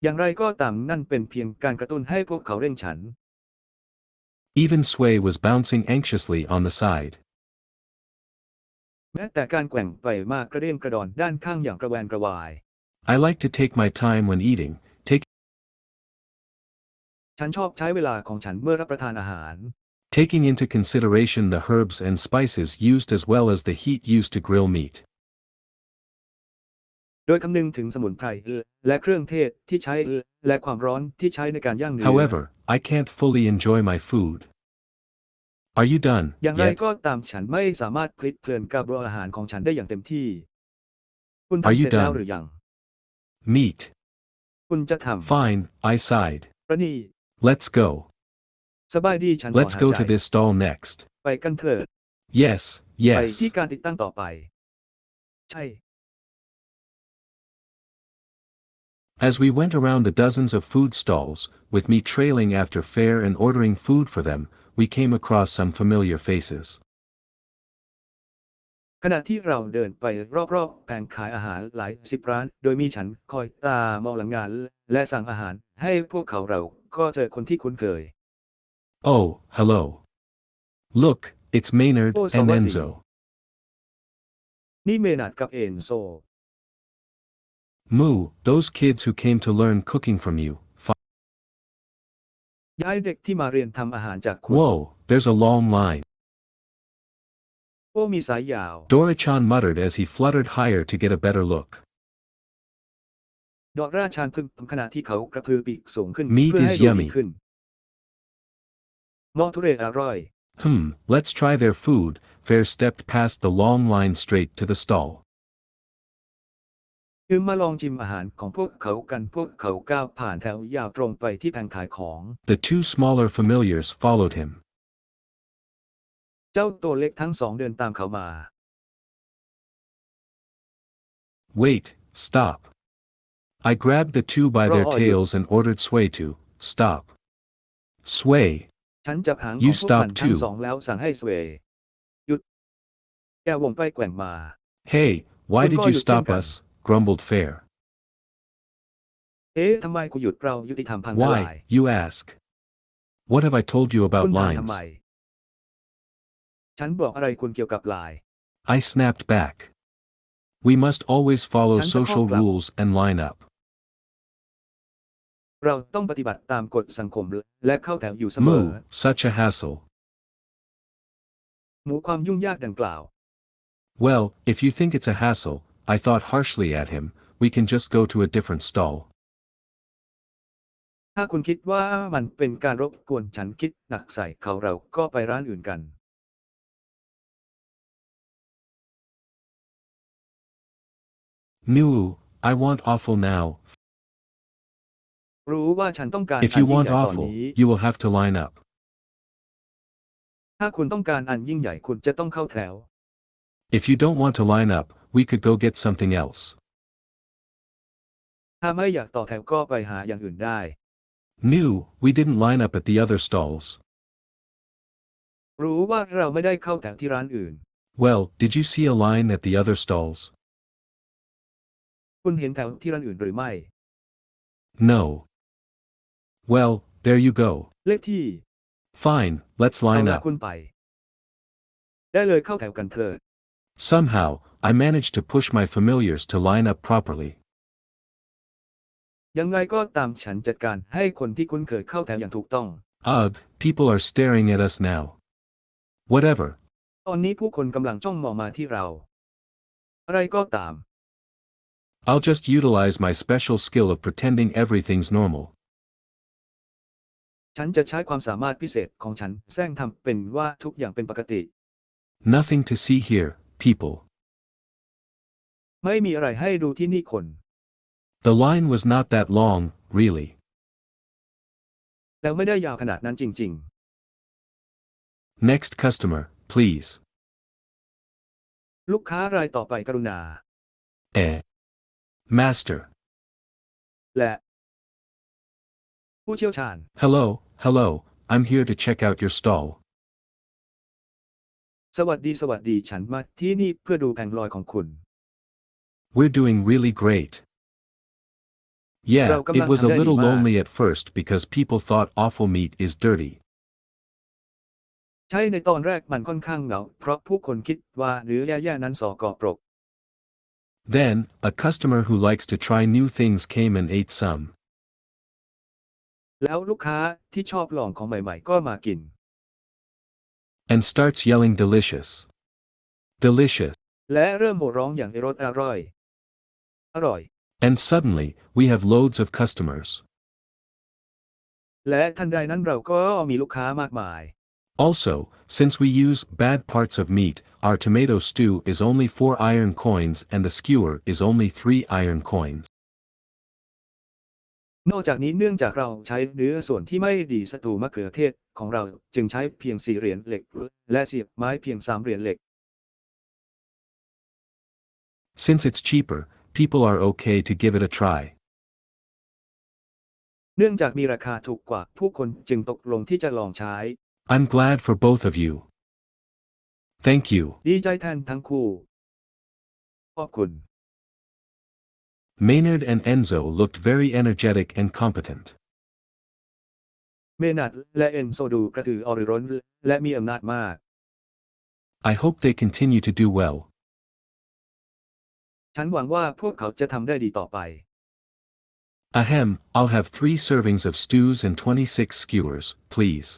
อย่างไรก็ตามนั่นเป็นเพียงการกระตุ้นให้พวกเขาเร่งฉัน Even Sway was bouncing anxiously on the side. แม้แต่การแกว่งไปมากระเด้งกระดอนด้านข้างอย่างกระแวนกระวาย I like to take my time when eating, ฉันชอบใช้เวลาของฉันเมื่อรับประทานอาหาร taking into consideration the herbs and spices used as well as the heat used to grill meat. โดยคำนึงถึงสมุนไพรและเครื่องเทศที่ใช้และความร้อนที่ใช้ในการย่างเนื้อ However, I can't fully enjoy my food. Are you done อย่างไร yet? ก็ตามฉันไม่สามารถเพลิดเพลินกับอาหารของฉันได้อย่างเต็มที่คุณ Are ทำ you เสร็จแล้ว done? หรือยัง Meat. คุณจะท Fine, I sighed. ำประนี Let's go. สบายดีฉันถอน Let's หาย go ใจ to this stall next. ไปกันเถิด Yes, ไปที่ yes. การติดตั้งต่อไป ใช่ As we went around the dozens of food stalls, with me trailing after fare and ordering food for them, we came across some familiar faces. ขณะที่เราเดินไปรอบๆแผงขายอาหารหลายสิบร้าน โดยมีฉันคอยตามองหลังงานและสั่งอาหารให้พวกเขาเราก็เจอคนที่คุ้นเคย Oh, hello. Look, it's Maynard โอ้ ส and วัสดี Enzo. นี่เมนาร์ดกับเอนโซ Moo, those kids who came to learn cooking from you. ย้ายเด็กที่มาเรียนทำอาหารจากคุณ Whoa, there's a long line. โอ้มีสายยาว Dora-chan muttered as he fluttered higher to get a better look. ดอร่าชานพึมพำขณะที่เขากระพือปีกสูงขึ้น Meat เพื่อ is ให้ดูดี yummy. ขึ้นมอทุเรศอร่อย Let's try their food. Fair stepped past the long line straight to the stall. มาลองชิมอาหารของพวกเขากันพวกเขาก้าวผ่านแถวยาวตรงไปที่แผงขายของ The two smaller familiars followed him. เจ้าตัวเล็กทั้งสองเดินตามเขามา Wait, stop. I grabbed the two by their Bro, you- tails and ordered Sway to stop. Sway, ฉันจับหางข You องพวก stop มันทั้ง too. สองแล้วสั่งให้สเวย์หยุดแกวงไปแกว่งมา hey, why Kun did ko you yun stop kan. us? Grumbled Fair. ทำไมคุณหยุดเรายุติธรรมพังทลาย Why, you ask? What have I told you คุ about ณถามทำไม lines? ฉันบอกอะไรคุณเกี่ยวกับลาย I snapped back. We must always follow Chan social takok lang. rules and line up. เราต้องปฏิบัติตามกฎสังคมและเข้าแถวอยู่เสมอ Moo, such a hassle. หมูความยุ่งยากดังกล่าว Well, if you think it's a hassle, I thought harshly at him, we can just go to a different stall. ถ้าคุณคิดว่ามันเป็นการรบกวนฉันคิดหนักใส่เขาเราก็ไปร้านอื่นกัน Moo, I want awful now. รู้ว่าฉันต้องการ If you อันยิ่ง want ใหญ่ตอน awful, นี้ you will have to line up. ถ้าคุณต้องการอันยิ่งใหญ่คุณจะต้องเข้าแถว If you don't want to line up, we could go get something else. ถ้าไม่อยากต่อแถวก็ไปหาอย่างอื่นได้ Moo, we didn't line up at the other stalls. รู้ว่าเราไม่ได้เข้าแถวที่ร้านอื่น Well, did you see a line at the other stalls? คุณเห็นแถวที่ร้านอื่นหรือไม่ No. Well, there you go. เลขที่ Fine, let's เอา line ละ up. คุณไป ได้เลยเข้าแถวกันเถิด Somehow, I managed to push my familiars to line up properly. ยังไงก็ตามฉันจัดการให้คนที่คุ้นเคยเข้าแถวอย่างถูกต้อง Ugh, people are staring at us now. Whatever. ตอนนี้ผู้คนกำลังจ้องมองมาที่เรา อะไรก็ตาม I'll just utilize my special skill of pretending everything's normal. ฉันจะใช้ความสามารถพิเศษของฉันแสร้งทำเป็นว่าทุกอย่างเป็นปกติ Nothing to see here, people. ไม่มีอะไรให้ดูที่นี่คน The line was not that long, really. แล้วไม่ได้ยาวขนาดนั้นจริง Next customer, please. ๆ ลูกค้ารายต่อไปกรุณา Master. และ ผู้เชี่ยวชาญ Hello, I'm here to check out your stall. สวัสดีฉันมาที่นี่เพื่อดูแผงลอยของคุณ We're doing really great. Yeah, Rao it kamlang was a handa little di ba? lonely at first because people thought offal meat is dirty. ใช่ในตอนแรกมันค่อนข้างเหงาเพราะผู้คนคิดว่าเนื้อแย่ๆนั้นสกปรก Then, a customer who likes to try new things came and ate some. แล้วลูกค้าที่ชอบลองของใหม่ๆก็มากิน And starts yelling delicious. Delicious. และเริ่มโห่ร้องอย่างอร่อย อร่อย And suddenly, we have loads of customers. และทันใดนั้นเราก็มีลูกค้ามากมาย Also, since we use bad parts of meat, our tomato stew is only 4 iron coins and the skewer is only 3 iron coins. นอกจากนี้เนื่องจากเราใช้เนื้อส่วนที่ไม่ดีสตูมะเขือเทศของเราจึงใช้เพียง4เหรียญเหล็กและเสียบไม้เพียง3เหรียญเหล็ก Since it's cheaper, people are okay to give it a try. เนื่องจากมีราคาถูกกว่าผู้คนจึงตกลงที่จะลองใช้ I'm glad for both of you. Thank you. ดีใจแทนทั้งคู่ขอบคุณ Maynard and Enzo looked very energetic and competent. เมนัดและเอนโซดูกระตือรือร้นและมีอำนาจมาก I hope they continue to do well. ฉันหวังว่าพวกเขาจะทำได้ดีต่อไป Ahem, I'll have 3 servings of stews and 26 skewers, please.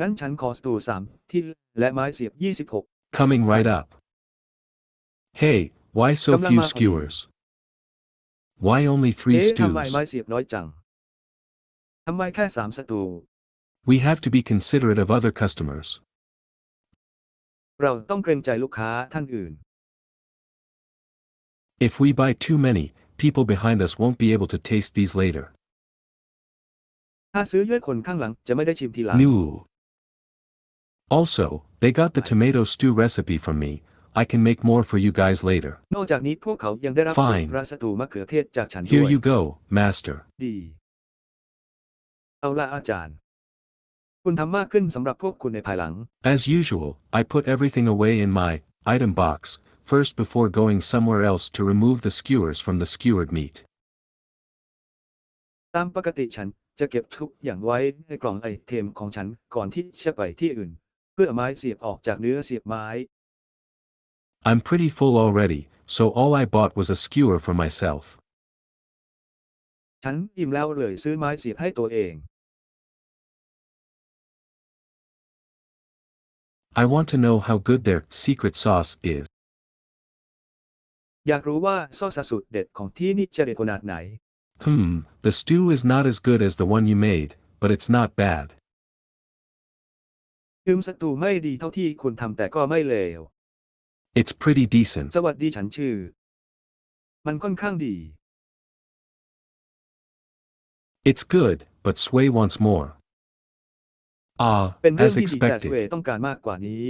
งั้นฉันขอสตู3ที่และไม้เสียบ26 Coming right up. Hey, why so few skewers? Why only 3 ทำไม stews? ไม้เสียบน้อยจังทำไมแค่3สตู We have to be considerate of other customers. เราต้องเกรงใจลูกค้าท่านอื่น If we buy too many, people behind us won't be able to taste these later. ถ้าซื้อเยอะคนข้างหลังจะไม่ได้ชิมทีหลัง No. Also, they got the tomato stew recipe from me. I can make more for you guys later. นอกจากนี้พวกเขายังได้รับสูต Fine. รสตูมะเขือเทศจากฉันด้ Here วย you go, master. ดีเอาละอาจารย์คุณทำมากขึ้นสำหรับพวกคุณในภายหลัง As usual, I put everything away in my item box, first before going somewhere else to remove the skewers from the skewered meat. ตามปกติฉันจะเก็บทุกอย่างไว้ในกล่องไอเทมของฉันก่อนที่จะไปที่อื่นเพื่อเอาไม้เสียบออกจากเนื้อเสียบไม้ I'm pretty full already, so all I bought was a skewer for myself. ฉันอิ่มแล้วเลยซื้อไม้เสียบให้ตัวเอง I want to know how good their secret sauce is. อยากรู้ว่าซอสสูตรเด็ดของที่นี่จะเด็ดขนาดไหน The stew is not as good as the one you made, but it's not bad. สตูไม่ดีเท่าที่คุณทำแต่ก็ไม่เลว It's pretty decent. สวัสดีฉันชื่อมันค่อนข้างดี It's good, but Sway wants more. เป็นเรื่อง As ที่ดีแต่สเว expected. ต้องการมากกว่านี้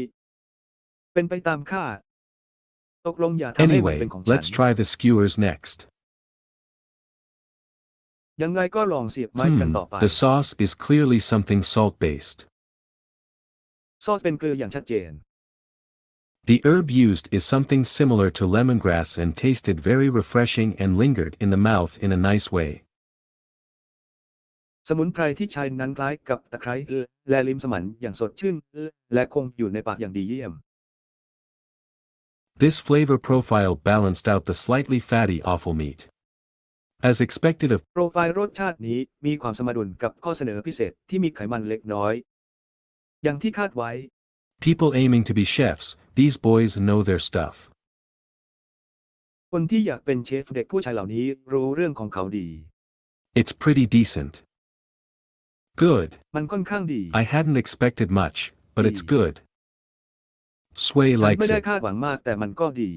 เป็นไปตามคาดตกลงอย่าทำให้มัน Anyway, เป็นของฉัน let's try the skewers next. ยังไงก็ลองเสียบไม้กันต่อไป The sauce is clearly something salt-based. ซอสเป็นเกลืออย่างชัดเจน The herb used is something similar to lemongrass and tasted very refreshing and lingered in the mouth in a nice way. สมุนไพรที่ใช้นั้นคล้ายกับตะไคร้และลิมสมันอย่างสดชื่นและคงอยู่ในปากอย่างดีเยี่ยม This flavor profile balanced out the slightly fatty offal meat. As expected of โปรไฟล์รสชาตินี้มีความสมดุลกับข้อเสนอพิเศษที่มีไขมันเล็กน้อยอย่างที่คาดไว้ people aiming to be chefs, these boys know their stuff. คนที่อยากเป็นเชฟเด็กผู้ชายเหล่านี้รู้เรื่องของเขาดี It's pretty decent. Good. มันค่อนข้างดี I hadn't expected much, but it's good. Sway ฉัน likes ไม่ได้ it. คาดหวังมากแต่มันก็ดี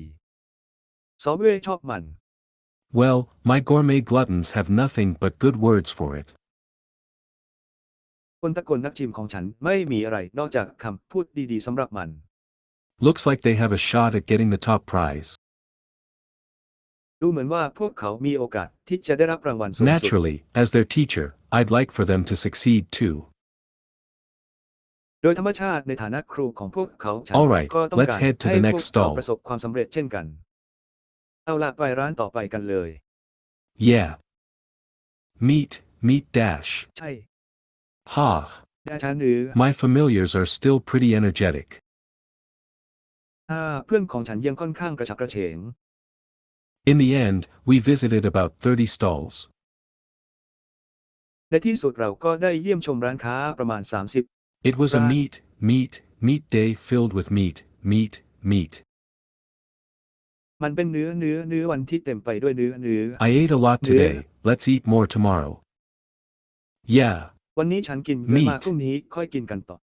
ซอเวชอบมัน Well, my gourmet gluttons have nothing but good words for it. คนตะโกนนักชิมของฉันไม่มีอะไรนอกจากคำพูดดีๆสำหรับมัน Looks like they have a shot at getting the top prize. ดูเหมือนว่าพวกเขามีโอกาสที่จะได้รับรางวัลสูงสุด Naturally, as their teacher, I'd like for them to succeed too. โดยธรรมชาติในฐานะครูของพวกเขาฉัน Alright, ก็ต้อง let's การ head to ให้ the พว next กเขา stall. ประสบความสำเร็จเช่นกันเอาล่ะไปร้านต่อไปกันเลย Yeah. Meat dash. ใช่ Ha. ได้ฉันหรือ My familiars are still pretty energetic. เพื่อนของฉันยังค่อนข้างกระฉับกระเฉง In the end, we visited about 30 stalls. ในที่สุดเราก็ได้เยี่ยมชมร้านค้าประมาณ30 It was a Right. meat day filled with meat. มันเป็นเนื้อวันที่เต็มไปด้วยเนื้อ I ate a lot today, let's eat more tomorrow. Yeah. วันนี้ฉันกินเยอะมาก Meat พรุ่งนี้ค่อยกินกันต่อ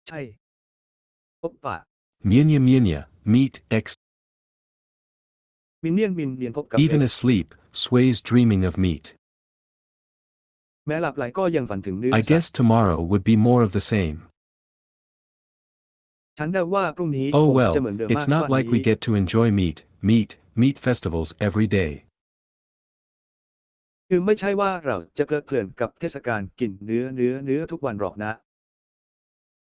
ใช่โอปปะ Minya minya, meat x. มินเนี่ยนพบกับ Even asleep, sways dreaming of meat. แม้หลับไหลก็ยังฝันถึงเนื้อ I สัต guess ว์ tomorrow would be more of the same. ฉันเดาว่าพรุ่งนี้ค Oh ง well, จะเหมือนเดิม it's มากก not ว่า like นี้ we get to enjoy meat festivals every day. คือไม่ใช่ว่าเราจะเพลิดเพลินกับเทศกาลกินเนื้อทุกวันหรอกนะ